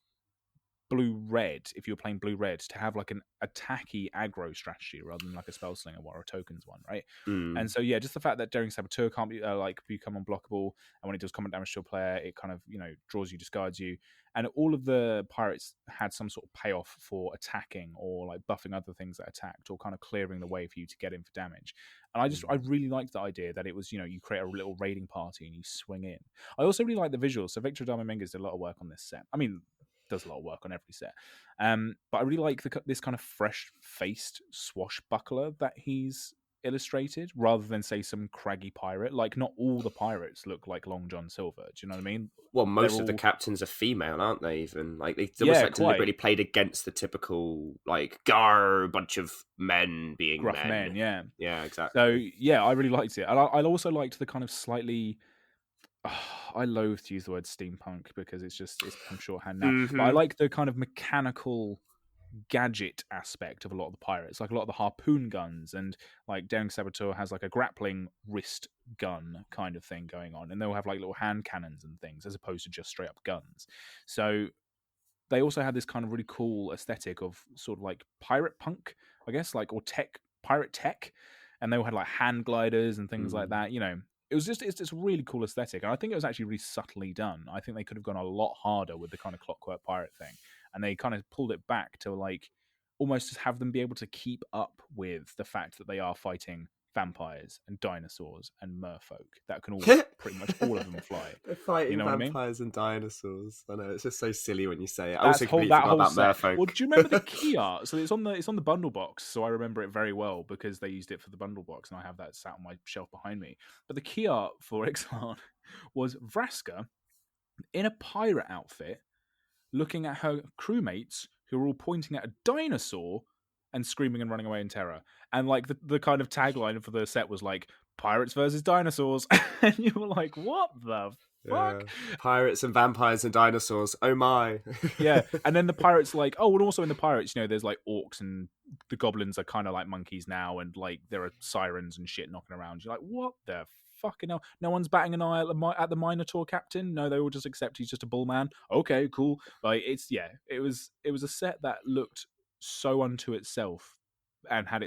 [SPEAKER 1] blue red, if you're playing blue red, to have like an attacky aggro strategy rather than like a spell slinger one or a tokens one, right? And
[SPEAKER 2] mm,
[SPEAKER 1] so yeah, just the fact that Daring Saboteur can't be like become unblockable, and when it does combat damage to a player, it kind of draws you, discards you, and all of the pirates had some sort of payoff for attacking or like buffing other things that attacked or kind of clearing the way for you to get in for damage. And I
[SPEAKER 2] mm,
[SPEAKER 1] really liked the idea that it was you create a little raiding party and you swing in. I also really like the visuals. So Victor Adamo Menges did a lot of work on this set. I mean, does a lot of work on every set. But I really like this kind of fresh-faced swashbuckler that he's illustrated, rather than say some craggy pirate. Like not all the pirates look like Long John Silver. Do you know what I mean?
[SPEAKER 2] Well,
[SPEAKER 1] They're
[SPEAKER 2] most of the
[SPEAKER 1] all
[SPEAKER 2] captains are female, aren't they? Even like they almost
[SPEAKER 1] yeah,
[SPEAKER 2] like
[SPEAKER 1] quite
[SPEAKER 2] deliberately played against the typical like gar bunch of men being
[SPEAKER 1] gruff
[SPEAKER 2] men.
[SPEAKER 1] men. Yeah.
[SPEAKER 2] Yeah,
[SPEAKER 1] So
[SPEAKER 2] exactly.
[SPEAKER 1] yeah, I really liked it, and I also liked the kind of slightly. I loathe to use the word steampunk because it's become shorthand now. But I
[SPEAKER 2] Mm-hmm.
[SPEAKER 1] like the kind of mechanical gadget aspect of a lot of the pirates, like a lot of the harpoon guns, and like Daring Saboteur has like a grappling wrist gun kind of thing going on, and they'll have like little hand cannons and things as opposed to just straight up guns. So they also had this kind of really cool aesthetic of sort of like pirate punk, I guess, like or tech pirate tech, and they all had like hand gliders and things like
[SPEAKER 2] Mm.
[SPEAKER 1] that. It's just a really cool aesthetic, and I think it was actually really subtly done. I think they could have gone a lot harder with the kind of Clockwork Pirate thing, and they kind of pulled it back to like almost just have them be able to keep up with the fact that they are fighting vampires and dinosaurs and merfolk that can all pretty much all of them fly.
[SPEAKER 2] They're
[SPEAKER 1] You
[SPEAKER 2] fighting
[SPEAKER 1] know what I mean?
[SPEAKER 2] vampires and dinosaurs. I know it's just so silly when you say it. I
[SPEAKER 1] That's
[SPEAKER 2] also
[SPEAKER 1] whole
[SPEAKER 2] completely
[SPEAKER 1] that
[SPEAKER 2] forgot
[SPEAKER 1] whole
[SPEAKER 2] about
[SPEAKER 1] set. Well,
[SPEAKER 2] Merfolk.
[SPEAKER 1] do you remember the key art? So it's on the bundle box, so I remember it very well because they used it for the bundle box, and I have that sat on my shelf behind me. But the key art for Ixalan was Vraska in a pirate outfit, looking at her crewmates who were all pointing at a dinosaur and screaming and running away in terror. And like the kind of tagline for the set was like pirates versus dinosaurs, and you were like, what the
[SPEAKER 2] Yeah,
[SPEAKER 1] fuck?
[SPEAKER 2] pirates and vampires and dinosaurs. Oh my!
[SPEAKER 1] Yeah, and then the pirates like, oh, and also in the pirates, there's like orcs and the goblins are kind of like monkeys now, and like there are sirens and shit knocking around. You're like, what the fucking hell? No one's batting an eye at the Minotaur captain. No, they all just accept he's just a bull man. Okay, cool. Like it was a set that looked so unto itself and had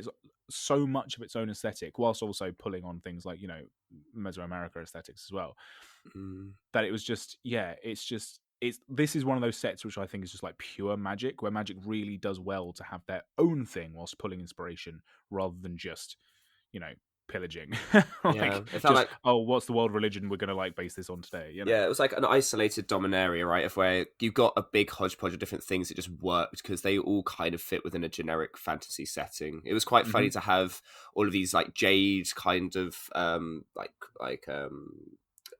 [SPEAKER 1] so much of its own aesthetic, whilst also pulling on things like Mesoamerica aesthetics as well,
[SPEAKER 2] Mm,
[SPEAKER 1] that it was just it's this is one of those sets which I think is just like pure magic, where magic really does well to have their own thing whilst pulling inspiration rather than just you know pillaging.
[SPEAKER 2] yeah,
[SPEAKER 1] Like
[SPEAKER 2] it felt
[SPEAKER 1] just,
[SPEAKER 2] like
[SPEAKER 1] oh, what's the world religion we're gonna like base this on today.
[SPEAKER 2] yeah, it was like an isolated Dominaria, right? Of where you got a big hodgepodge of different things that just worked because they all kind of fit within a generic fantasy setting. It was quite
[SPEAKER 1] Hmm.
[SPEAKER 2] funny to have all of these like jade kind of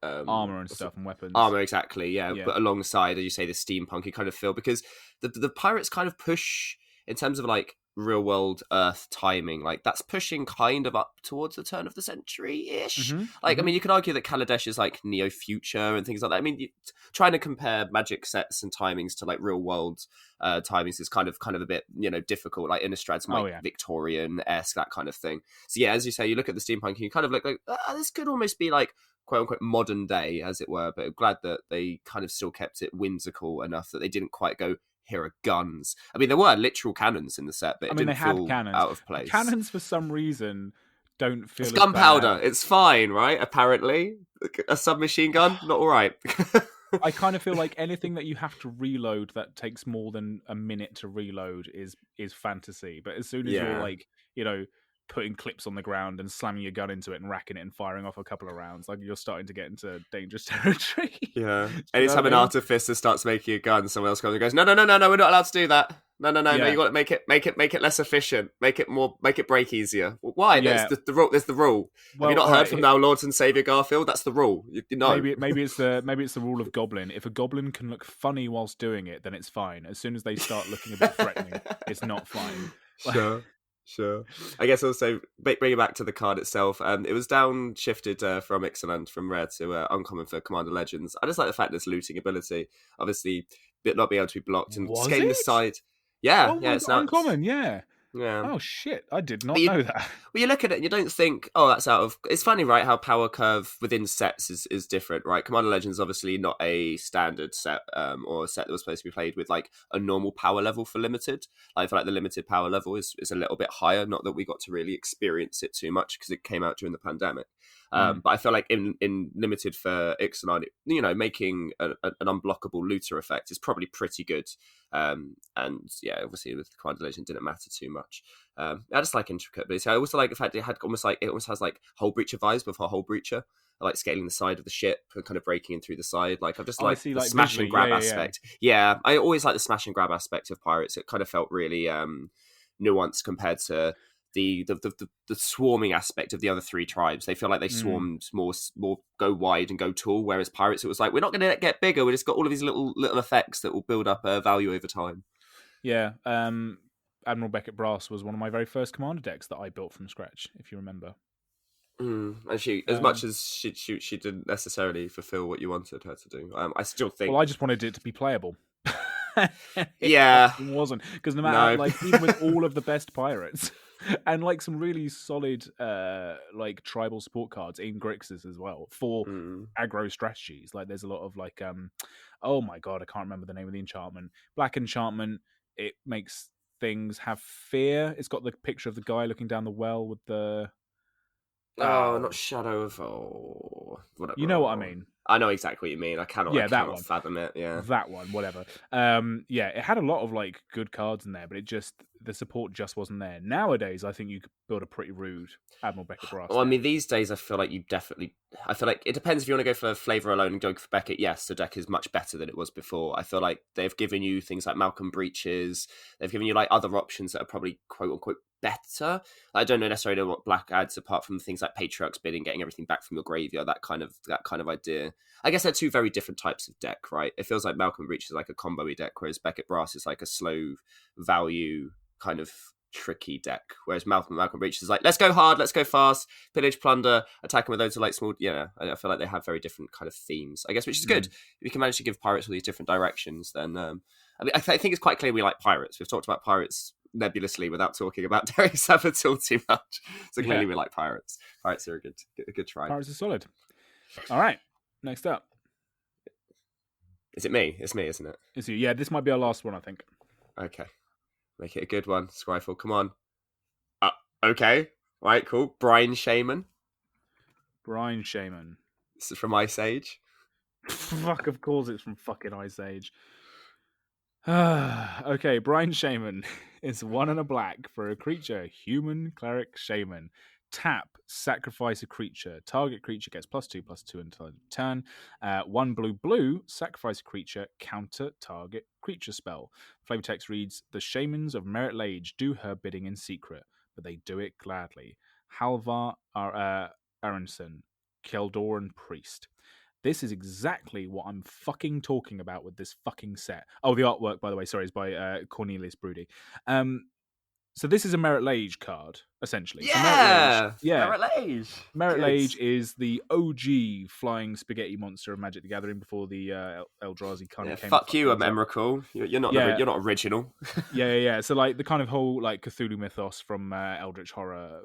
[SPEAKER 1] Armor and
[SPEAKER 2] what's it?
[SPEAKER 1] stuff and weapons.
[SPEAKER 2] Armor, exactly, yeah,
[SPEAKER 1] Yeah.
[SPEAKER 2] but alongside, as you say, the steampunky kind of feel, because the pirates kind of push in terms of like real world Earth timing, like that's pushing kind of up towards the turn of the century ish.
[SPEAKER 1] Hmm.
[SPEAKER 2] Like, I
[SPEAKER 1] Hmm.
[SPEAKER 2] mean, you could argue that Kaladesh is like neo future and things like that. I mean, trying to compare magic sets and timings to like real world timings is kind of a bit difficult. Like Innistrad's
[SPEAKER 1] Oh
[SPEAKER 2] like
[SPEAKER 1] yeah.
[SPEAKER 2] Victorian esque, that kind of thing. So yeah, as you say, you look at the steampunk and you kind of look like this could almost be like quote unquote modern day, as it were, but I'm glad that they kind of still kept it whimsical enough that they didn't quite go, here are guns. I mean, there were literal cannons in the set, but
[SPEAKER 1] I
[SPEAKER 2] it
[SPEAKER 1] mean, they
[SPEAKER 2] didn't
[SPEAKER 1] had
[SPEAKER 2] feel
[SPEAKER 1] cannons.
[SPEAKER 2] out of
[SPEAKER 1] The
[SPEAKER 2] place.
[SPEAKER 1] cannons, for some reason, don't
[SPEAKER 2] It's
[SPEAKER 1] feel as bad.
[SPEAKER 2] gunpowder. It's fine, right? Apparently. A submachine gun? Not all right.
[SPEAKER 1] I kind of feel like anything that you have to reload that takes more than a minute to reload is fantasy. But as soon as you're
[SPEAKER 2] Yeah.
[SPEAKER 1] like, putting clips on the ground and slamming your gun into it and racking it and firing off a couple of rounds, like you're starting to get into dangerous territory.
[SPEAKER 2] Yeah.
[SPEAKER 1] Do you know
[SPEAKER 2] Anytime
[SPEAKER 1] what
[SPEAKER 2] an
[SPEAKER 1] I mean?
[SPEAKER 2] artificer starts making a gun, someone else comes and goes, no, no, no, no, no, we're not allowed to do that. No, no, no, no.
[SPEAKER 1] Yeah,
[SPEAKER 2] You got to make it less efficient. Make it break easier. Why? There's
[SPEAKER 1] yeah.
[SPEAKER 2] the rule. There's the rule. Have you
[SPEAKER 1] Well,
[SPEAKER 2] not
[SPEAKER 1] all
[SPEAKER 2] heard
[SPEAKER 1] right.
[SPEAKER 2] from our Lord and Savior Garfield? That's the rule. You know.
[SPEAKER 1] Maybe it's the rule of goblin. If a goblin can look funny whilst doing it, then it's fine. As soon as they start looking a bit threatening, it's not fine.
[SPEAKER 2] Sure, sure. I guess also bring it back to the card itself. It was downshifted from Ixalan from rare to uncommon for Commander Legends. I just like the fact there's looting ability. Obviously, not being able to be blocked and
[SPEAKER 1] Was
[SPEAKER 2] scaling the
[SPEAKER 1] it?
[SPEAKER 2] side. Yeah,
[SPEAKER 1] Oh
[SPEAKER 2] yeah,
[SPEAKER 1] my
[SPEAKER 2] it's
[SPEAKER 1] god,
[SPEAKER 2] nuts.
[SPEAKER 1] uncommon, yeah.
[SPEAKER 2] Yeah.
[SPEAKER 1] Oh shit, I did
[SPEAKER 2] But
[SPEAKER 1] not
[SPEAKER 2] you
[SPEAKER 1] know that.
[SPEAKER 2] Well, you look at it and you don't think, oh, that's out of. It's funny, right? How power curve within sets is different, right? Commander Legends obviously not a standard set, or a set that was supposed to be played with like a normal power level for limited. I feel like the limited power level is a little bit higher. Not that we got to really experience it too much because it came out during the pandemic.
[SPEAKER 1] Mm.
[SPEAKER 2] But I feel like in limited for Ixalan, making an unblockable looter effect is probably pretty good. And yeah, obviously with Commander Legend didn't matter too much. I just like intricate, but I also like the fact it had it almost has like Hull Breacher vibes before Hull Breacher. I like scaling the side of the ship and kind of breaking in through the side. Like I just
[SPEAKER 1] Oh, I
[SPEAKER 2] like
[SPEAKER 1] see,
[SPEAKER 2] the
[SPEAKER 1] like
[SPEAKER 2] smash and
[SPEAKER 1] visually, yeah,
[SPEAKER 2] grab
[SPEAKER 1] yeah, yeah.
[SPEAKER 2] aspect. Yeah, I always like the smash and grab aspect of Pirates. It kind of felt really nuanced compared to the swarming aspect of the other three tribes. They feel like they
[SPEAKER 1] Mm.
[SPEAKER 2] swarmed more go wide and go tall, whereas Pirates it was like we're not going to get bigger. We just got all of these little effects that will build up value over time.
[SPEAKER 1] Yeah, Admiral Beckett Brass was one of my very first commander decks that I built from scratch, if you remember.
[SPEAKER 2] And she, as much as she didn't necessarily fulfill what you wanted her to do. I still think,
[SPEAKER 1] Well, I just wanted it to be playable. It
[SPEAKER 2] yeah,
[SPEAKER 1] fucking wasn't, because no matter,
[SPEAKER 2] no,
[SPEAKER 1] like, even with all of the best pirates and like some really solid like tribal support cards in Grixis as well for aggro strategies, like there's a lot of like oh my god, I can't remember the name of the enchantment. Black enchantment. It makes things have fear. It's got the picture of the guy looking down the well with the
[SPEAKER 2] not Shadow of
[SPEAKER 1] you know what I
[SPEAKER 2] whatever.
[SPEAKER 1] mean.
[SPEAKER 2] I know exactly what you mean. I
[SPEAKER 1] Yeah, that
[SPEAKER 2] cannot
[SPEAKER 1] one.
[SPEAKER 2] fathom it. Yeah,
[SPEAKER 1] That one, whatever. Yeah, it had a lot of like good cards in there, but the support just wasn't there. Nowadays, I think you could build a pretty rude Admiral Beckett Brass
[SPEAKER 2] well, I
[SPEAKER 1] deck.
[SPEAKER 2] mean, these days I feel like you definitely. I feel like it depends if you want to go for Flavour alone and go for Beckett. Yes, the deck is much better than it was before. I feel like they've given you things like Malcolm Breaches. They've given you like other options that are probably quote unquote better. I don't know necessarily what Black adds apart from things like Patriarch's Bidding, getting everything back from your graveyard, that kind of idea. I guess they're two very different types of deck, right? It feels like Malcolm Breach is like a combo-y deck, whereas Beckett Brass is like a slow value kind of tricky deck. Whereas Malcolm Breach is like, let's go hard, let's go fast, pillage, plunder, attacking with those are like small. I feel like they have very different kind of themes, I guess, which is good. If you can manage to give Pirates all these different directions, then I think it's quite clear we like Pirates. We've talked about Pirates nebulously without talking about Derek Sabatul too much. So clearly we like Pirates. Pirates are a good try.
[SPEAKER 1] Pirates are solid. All right, next up.
[SPEAKER 2] Is it me? It's me, isn't it?
[SPEAKER 1] It's you. Yeah, this might be our last one, I think.
[SPEAKER 2] Okay. Make it a good one, Scryfall. Come on. Okay. Right, cool. Brine Shaman.
[SPEAKER 1] Brine Shaman.
[SPEAKER 2] This is from Ice Age.
[SPEAKER 1] Fuck, of course it's from fucking Ice Age. Okay, Brine Shaman is 1 and a black for a creature, human cleric shaman. Tap, sacrifice a creature. Target creature gets +2/+2 until end of turn. 1 blue, sacrifice a creature, counter target creature spell. Flavor text reads: The shamans of Merit Lage do her bidding in secret, but they do it gladly. Halvar Aronson, Keldoran Priest. This is exactly what I'm fucking talking about with this fucking set. Oh, the artwork, by the way, sorry, is by Cornelius Broody. So this is a Merit Lage card, essentially.
[SPEAKER 2] Yeah!
[SPEAKER 1] So
[SPEAKER 2] Merit Lage!
[SPEAKER 1] Merit Lage is the OG flying spaghetti monster of Magic the Gathering before the Eldrazi kind of came.
[SPEAKER 2] Fuck you, Emrakul. You're not original.
[SPEAKER 1] Yeah. So like the kind of whole like Cthulhu mythos from Eldritch Horror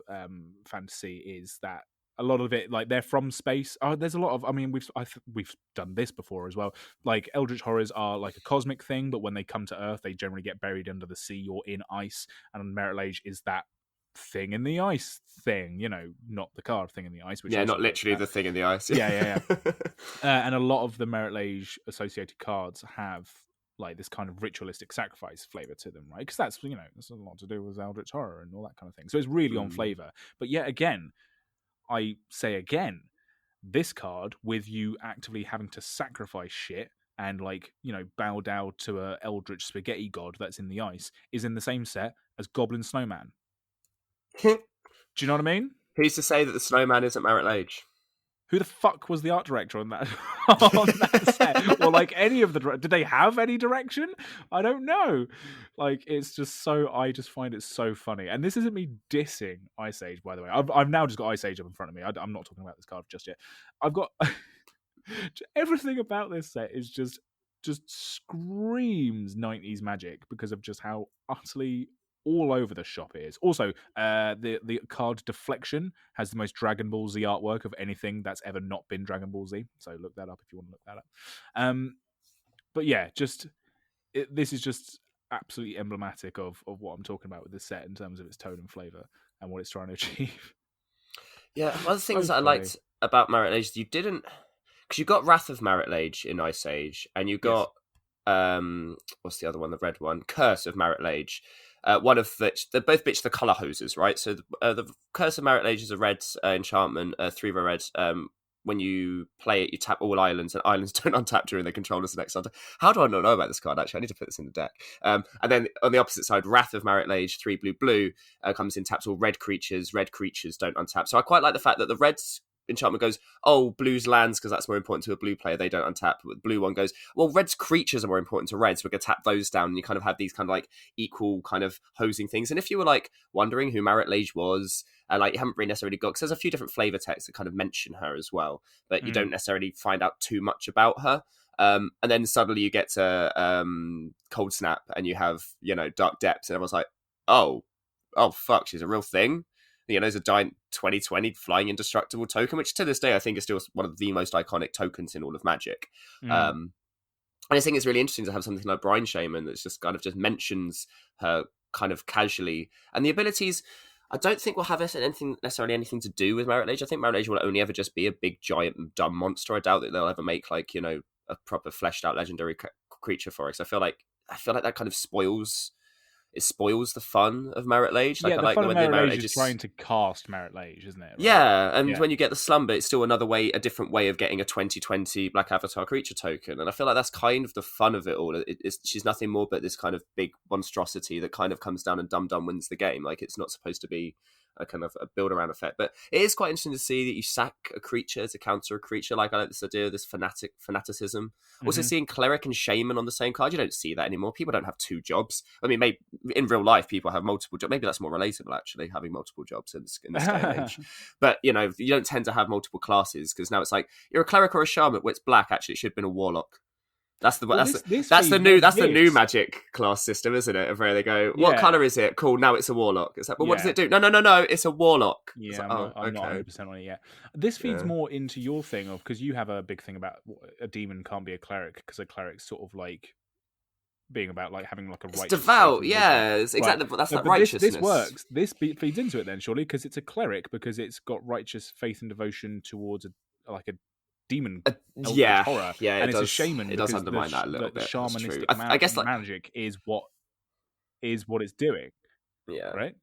[SPEAKER 1] fantasy is that a lot of it, like they're from space. There's a lot of. I mean, we've done this before as well. Like Eldritch horrors are like a cosmic thing, but when they come to Earth, they generally get buried under the sea or in ice. And Merit Lage is that thing in the ice thing. Not the card thing in the ice. Which
[SPEAKER 2] not literally the thing in the ice.
[SPEAKER 1] Yeah. And a lot of the Merit Lage associated cards have like this kind of ritualistic sacrifice flavor to them, right? Because that's there's a lot to do with Eldritch horror and all that kind of thing. So it's really on flavor. But yet again, I say again, this card with you actively having to sacrifice shit and bow down to a eldritch spaghetti god that's in the ice is in the same set as Goblin Snowman. Do you know what I mean?
[SPEAKER 2] Who's to say that the snowman isn't Merit Lage?
[SPEAKER 1] Who the fuck was the art director on that on that set? Or like any of the did they have any direction? I don't know. Like it's just so I just find it so funny. And this isn't me dissing Ice Age, by the way. I've now just got Ice Age up in front of me. I'm not talking about this card just yet. I've got everything about this set is just just screams 90s Magic because of just how utterly all over the shop it is. Also, the card Deflection has the most Dragon Ball Z artwork of anything that's ever not been Dragon Ball Z. So look that up if you want to look that up. But yeah, this is just absolutely emblematic of what I'm talking about with this set in terms of its tone and flavor and what it's trying to achieve.
[SPEAKER 2] Yeah, one of the things
[SPEAKER 1] So
[SPEAKER 2] that I
[SPEAKER 1] funny.
[SPEAKER 2] liked about Marit Age, you didn't, because you got Wrath of Marit Age in Ice Age, and you got what's the other one, the red one, Curse of Marit Age. One of which they're both bitch the color hoses, right? So the Curse of Marit Age is a red enchantment, 3 red. When you play it, you tap all islands, and islands don't untap during their controller's next untap. How do I not know about this card? Actually, I need to put this in the deck. And then on the opposite side, Wrath of Marit Age, 3 blue comes in, taps all red creatures. Red creatures don't untap. So I quite like the fact that the red enchantment goes, oh, blue's lands because that's more important to a blue player, they don't untap. But the blue one goes, well, red's creatures are more important to reds, we're going to tap those down. And you kind of have these kind of like equal kind of hosing things. And if you were like wondering who Marit Lage was, like you haven't really necessarily got, because there's a few different flavor texts that kind of mention her as well, but you don't necessarily find out too much about her. And then suddenly you get to Cold Snap and you have, Dark Depths, and everyone's like, oh fuck, she's a real thing. There's a giant 2020 flying indestructible token, which to this day I think is still one of the most iconic tokens in all of Magic. And I think it's really interesting to have something like Brine Shaman that's just kind of just mentions her kind of casually. And the abilities, I don't think will have necessarily anything to do with Marit Lage. I think Marit Lage will only ever just be a big, giant, dumb monster. I doubt that they'll ever make like, a proper fleshed out legendary creature for it. So I feel like that kind of spoils the fun of Marit Lage.
[SPEAKER 1] Yeah,
[SPEAKER 2] I
[SPEAKER 1] the
[SPEAKER 2] like
[SPEAKER 1] fun of
[SPEAKER 2] when
[SPEAKER 1] Marit Lage
[SPEAKER 2] Lage
[SPEAKER 1] is trying to cast Marit Lage, isn't it? Right?
[SPEAKER 2] Yeah, and when you get the Slumber, it's still a different way of getting a 2020 Black Avatar creature token. And I feel like that's kind of the fun of it all. She's nothing more but this kind of big monstrosity that kind of comes down and Dum wins the game. Like, it's not supposed to be a kind of a build-around effect. But it is quite interesting to see that you sack a creature to counter a creature. Like, I like this idea of this fanaticism. Also, seeing Cleric and Shaman on the same card, you don't see that anymore. People don't have 2 jobs. I mean, maybe in real life, people have multiple jobs. Maybe that's more relatable, actually, having multiple jobs in this day and age. But, you don't tend to have multiple classes, because now it's like, you're a Cleric or a Shaman, well, it's black, actually. It should have been a Warlock. That's the new Magic class system, isn't it? Of where they go, what color is it? Cool, now it's a Warlock. It's like, well, what does it do? No, it's a Warlock.
[SPEAKER 1] Yeah,
[SPEAKER 2] like,
[SPEAKER 1] I'm not 100% on it yet. This feeds more into your thing of, because you have a big thing about a demon can't be a cleric, because a cleric's sort of like being about like having like a righteous,
[SPEAKER 2] devout. Yeah, it's exactly. Right. That's that righteousness.
[SPEAKER 1] This works. This feeds into it then, surely, because it's a cleric, because it's got righteous faith and devotion towards a demon, horror, and it's a shaman.
[SPEAKER 2] It does undermine that a little bit.
[SPEAKER 1] The shamanistic I guess magic is what it's doing.
[SPEAKER 2] Yeah,
[SPEAKER 1] right.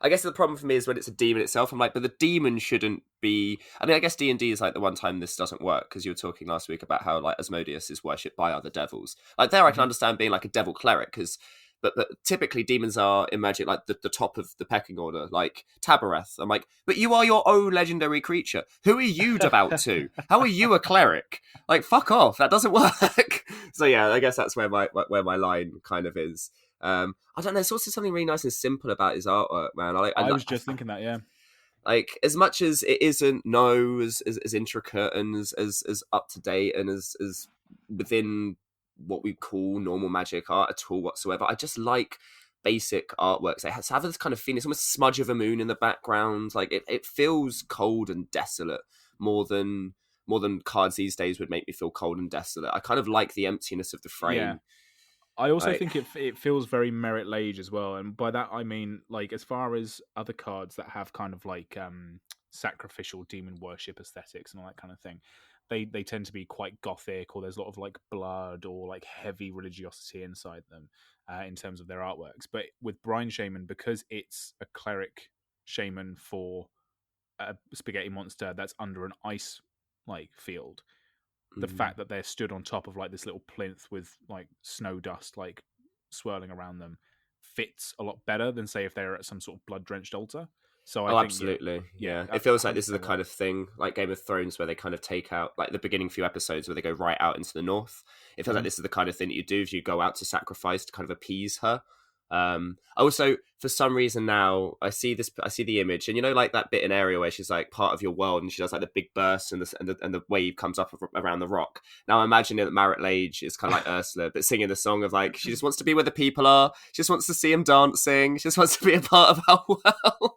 [SPEAKER 2] I guess the problem for me is when it's a demon itself. I'm like, but the demon shouldn't be. I mean, I guess D&D is like the one time this doesn't work, because you were talking last week about how like Asmodeus is worshipped by other devils. Like there, I can understand being like a devil cleric, but typically demons are in Magic like the top of the pecking order, like Tabareth. I'm like, but you are your own legendary creature. Who are you devout to? How are you a cleric? Like, fuck off. That doesn't work. So yeah, I guess that's where my line kind of is. I don't know. There's also something really nice and simple about his artwork, man. I was
[SPEAKER 1] just thinking that, yeah.
[SPEAKER 2] Like, as much as it isn't as intricate and as up to date and as within what we call normal Magic art at all whatsoever, I just like basic artworks. It has to have this kind of feeling, it's almost a smudge of a moon in the background. Like it feels cold and desolate more than cards these days would make me feel cold and desolate. I kind of like the emptiness of the frame.
[SPEAKER 1] Yeah. I also think it feels very Marit Lage as well, and by that I mean, like, as far as other cards that have kind of like sacrificial demon worship aesthetics and all that kind of thing, they tend to be quite gothic, or there's a lot of like blood or like heavy religiosity inside them in terms of their artworks. But with Brine Shaman, because it's a cleric shaman for a spaghetti monster that's under an ice like field, the fact that they're stood on top of like this little plinth with like snow dust like swirling around them fits a lot better than, say, if they're at some sort of blood drenched altar. So I think,
[SPEAKER 2] absolutely, yeah. It feels like this is the kind of thing like Game of Thrones, where they kind of take out like the beginning few episodes where they go right out into the north. It feels like this is the kind of thing that you do if you go out to sacrifice to kind of appease her. Also, for some reason now, I see the image, and like that bit in Area where she's like part of your world, and she does like the big burst, and the wave comes up around the rock. Now I'm imagining that Marit Lage is kind of like Ursula, but singing the song of like she just wants to be where the people are, she just wants to see them dancing, she just wants to be a part of our world.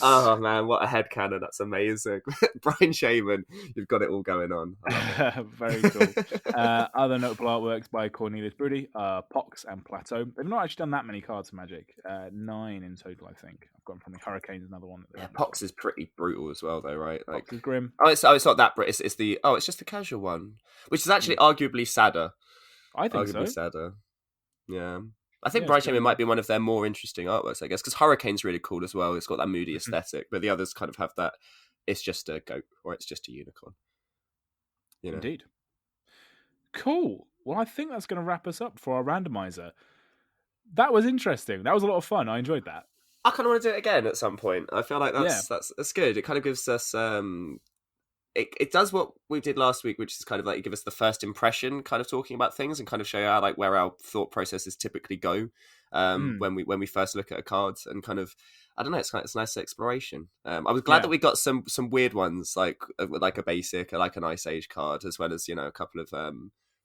[SPEAKER 2] Oh man, what a headcanon! That's amazing. Brian Shaman, you've got it all going on.
[SPEAKER 1] Very cool. Other notable artworks by Cornelius Broody are Pox and Plateau. They've not actually done that many cards for Magic. 9 in total, I think. I've got them from the Hurricane's another one.
[SPEAKER 2] Yeah, Pox is pretty brutal as well, though, right? Like,
[SPEAKER 1] Pox is grim.
[SPEAKER 2] It's not that Brit. It's just the casual one, which is actually arguably sadder.
[SPEAKER 1] I think
[SPEAKER 2] arguably
[SPEAKER 1] so.
[SPEAKER 2] Sadder. Yeah. I think Bright Shaman might be one of their more interesting artworks, I guess, because Hurricane's really cool as well. It's got that moody aesthetic, but the others kind of have that. It's just a goat or it's just a unicorn.
[SPEAKER 1] Indeed. Cool. Well, I think that's going to wrap us up for our randomizer. That was interesting. That was a lot of fun. I enjoyed that.
[SPEAKER 2] I kind of want to do it again at some point. I feel like that's good. It kind of gives us it does what we did last week, which is kind of like give us the first impression, kind of talking about things and kind of show you how, like, where our thought processes typically go when we first look at a card, and kind of, I don't know, it's a nice exploration. I was glad that we got some weird ones, like a basic, like an Ice Age card, as well as a couple of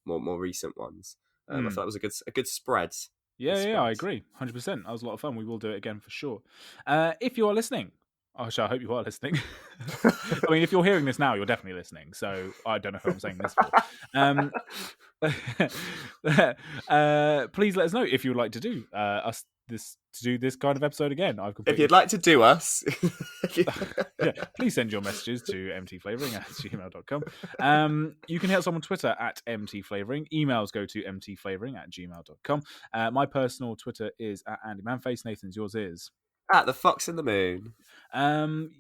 [SPEAKER 2] more recent ones. I thought it was a good spread.
[SPEAKER 1] Yeah, I agree, 100%. That was a lot of fun. We will do it again for sure. If you are listening, I hope you are listening. I mean, if you're hearing this now, you're definitely listening. So I don't know who I'm saying this for. Please let us know if you would like to do this kind of episode again.
[SPEAKER 2] If you'd like to do us,
[SPEAKER 1] please send your messages to mtflavouring@gmail.com. You can hit us on Twitter at mtflavouring. Emails go to mtflavouring@gmail.com. My personal Twitter is at AndyManface. Nathan's, yours is
[SPEAKER 2] at the Fox in the Moon.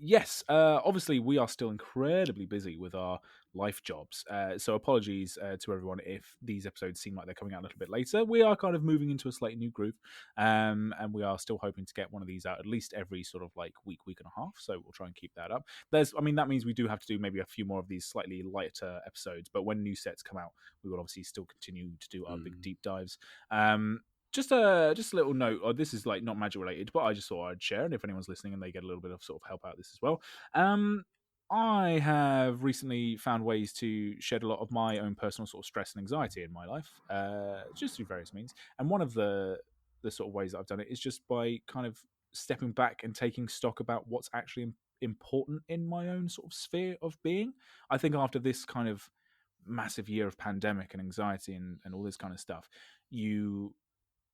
[SPEAKER 1] Yes, obviously we are still incredibly busy with our life jobs, so apologies to everyone if these episodes seem like they're coming out a little bit later. We are kind of moving into a slightly new groove, and we are still hoping to get one of these out at least every sort of like week and a half, so we'll try and keep that up. That means we do have to do maybe a few more of these slightly lighter episodes, but when new sets come out, we will obviously still continue to do our big deep dives. Just a little note. This is like not Magic related, but I just thought I'd share, and if anyone's listening and they get a little bit of sort of help out of this as well. I have recently found ways to shed a lot of my own personal sort of stress and anxiety in my life, just through various means. And one of the sort of ways that I've done it is just by kind of stepping back and taking stock about what's actually important in my own sort of sphere of being. I think after this kind of massive year of pandemic and anxiety and all this kind of stuff,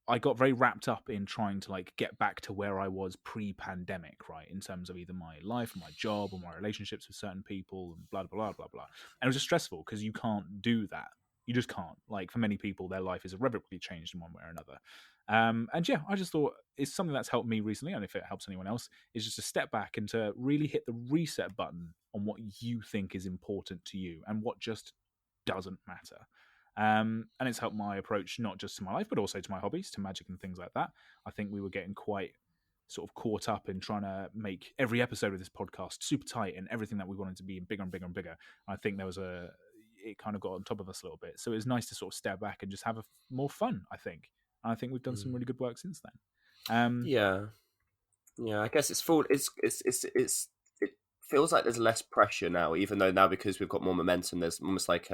[SPEAKER 1] I got very wrapped up in trying to like get back to where I was pre-pandemic, right? In terms of either my life, or my job, or my relationships with certain people, and blah, blah, blah, blah. And it was just stressful because you can't do that. You just can't. Like, for many people, their life is irrevocably changed in one way or another. And yeah, I just thought it's something that's helped me recently, and if it helps anyone else, is just to step back and to really hit the reset button on what you think is important to you and what just doesn't matter. And it's helped my approach not just to my life but also to my hobbies, to Magic and things like that. I think we were getting quite sort of caught up in trying to make every episode of this podcast super tight and everything that we wanted to be bigger and bigger and bigger. I think it kind of got on top of us a little bit, so it was nice to sort of step back and just have more fun. I think we've done some really good work since then. Yeah,
[SPEAKER 2] I guess it feels like there's less pressure now, even though now, because we've got more momentum, there's almost like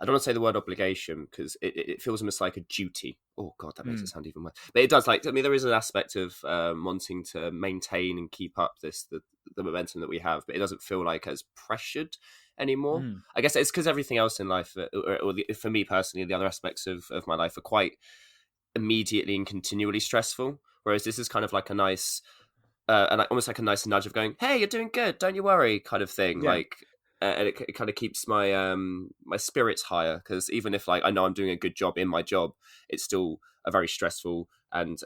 [SPEAKER 2] I don't want to say the word obligation because it feels almost like a duty. Oh God, that makes it sound even worse. But it does. Like, I mean, there is an aspect of wanting to maintain and keep up the momentum that we have, but it doesn't feel like as pressured anymore. I guess it's because everything else in life, for me personally, the other aspects of my life are quite immediately and continually stressful. Whereas this is kind of like a nice, and almost like a nice nudge of going, "Hey, you're doing good. Don't you worry," kind of thing. Yeah. Like. And it kind of keeps my my spirits higher, because even if like I know I'm doing a good job in my job, it's still a very stressful and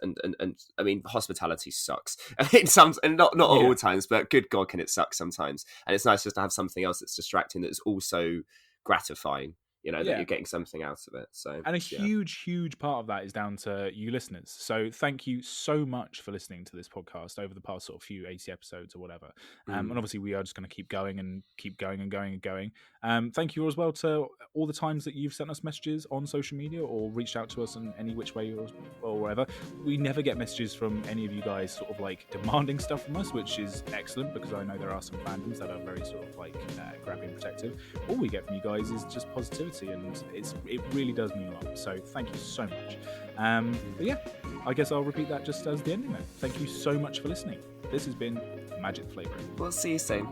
[SPEAKER 2] I mean, hospitality sucks. And not at all times, but good God, can it suck sometimes? And it's nice just to have something else that's distracting that is also gratifying. that you're getting something out of it. So,
[SPEAKER 1] and a huge part of that is down to you listeners. So thank you so much for listening to this podcast over the past sort of few 80 episodes or whatever. And obviously we are just going to keep going and going. Thank you as well to all the times that you've sent us messages on social media or reached out to us in any which way or whatever. We never get messages from any of you guys sort of like demanding stuff from us, which is excellent, because I know there are some fandoms that are very sort of like grabby and protective. All we get from you guys is just positivity, and it really does mean a lot. So thank you so much. But yeah, I guess I'll repeat that just as the ending then. Thank you so much for listening. This has been Magic Flavouring.
[SPEAKER 2] We'll see you soon.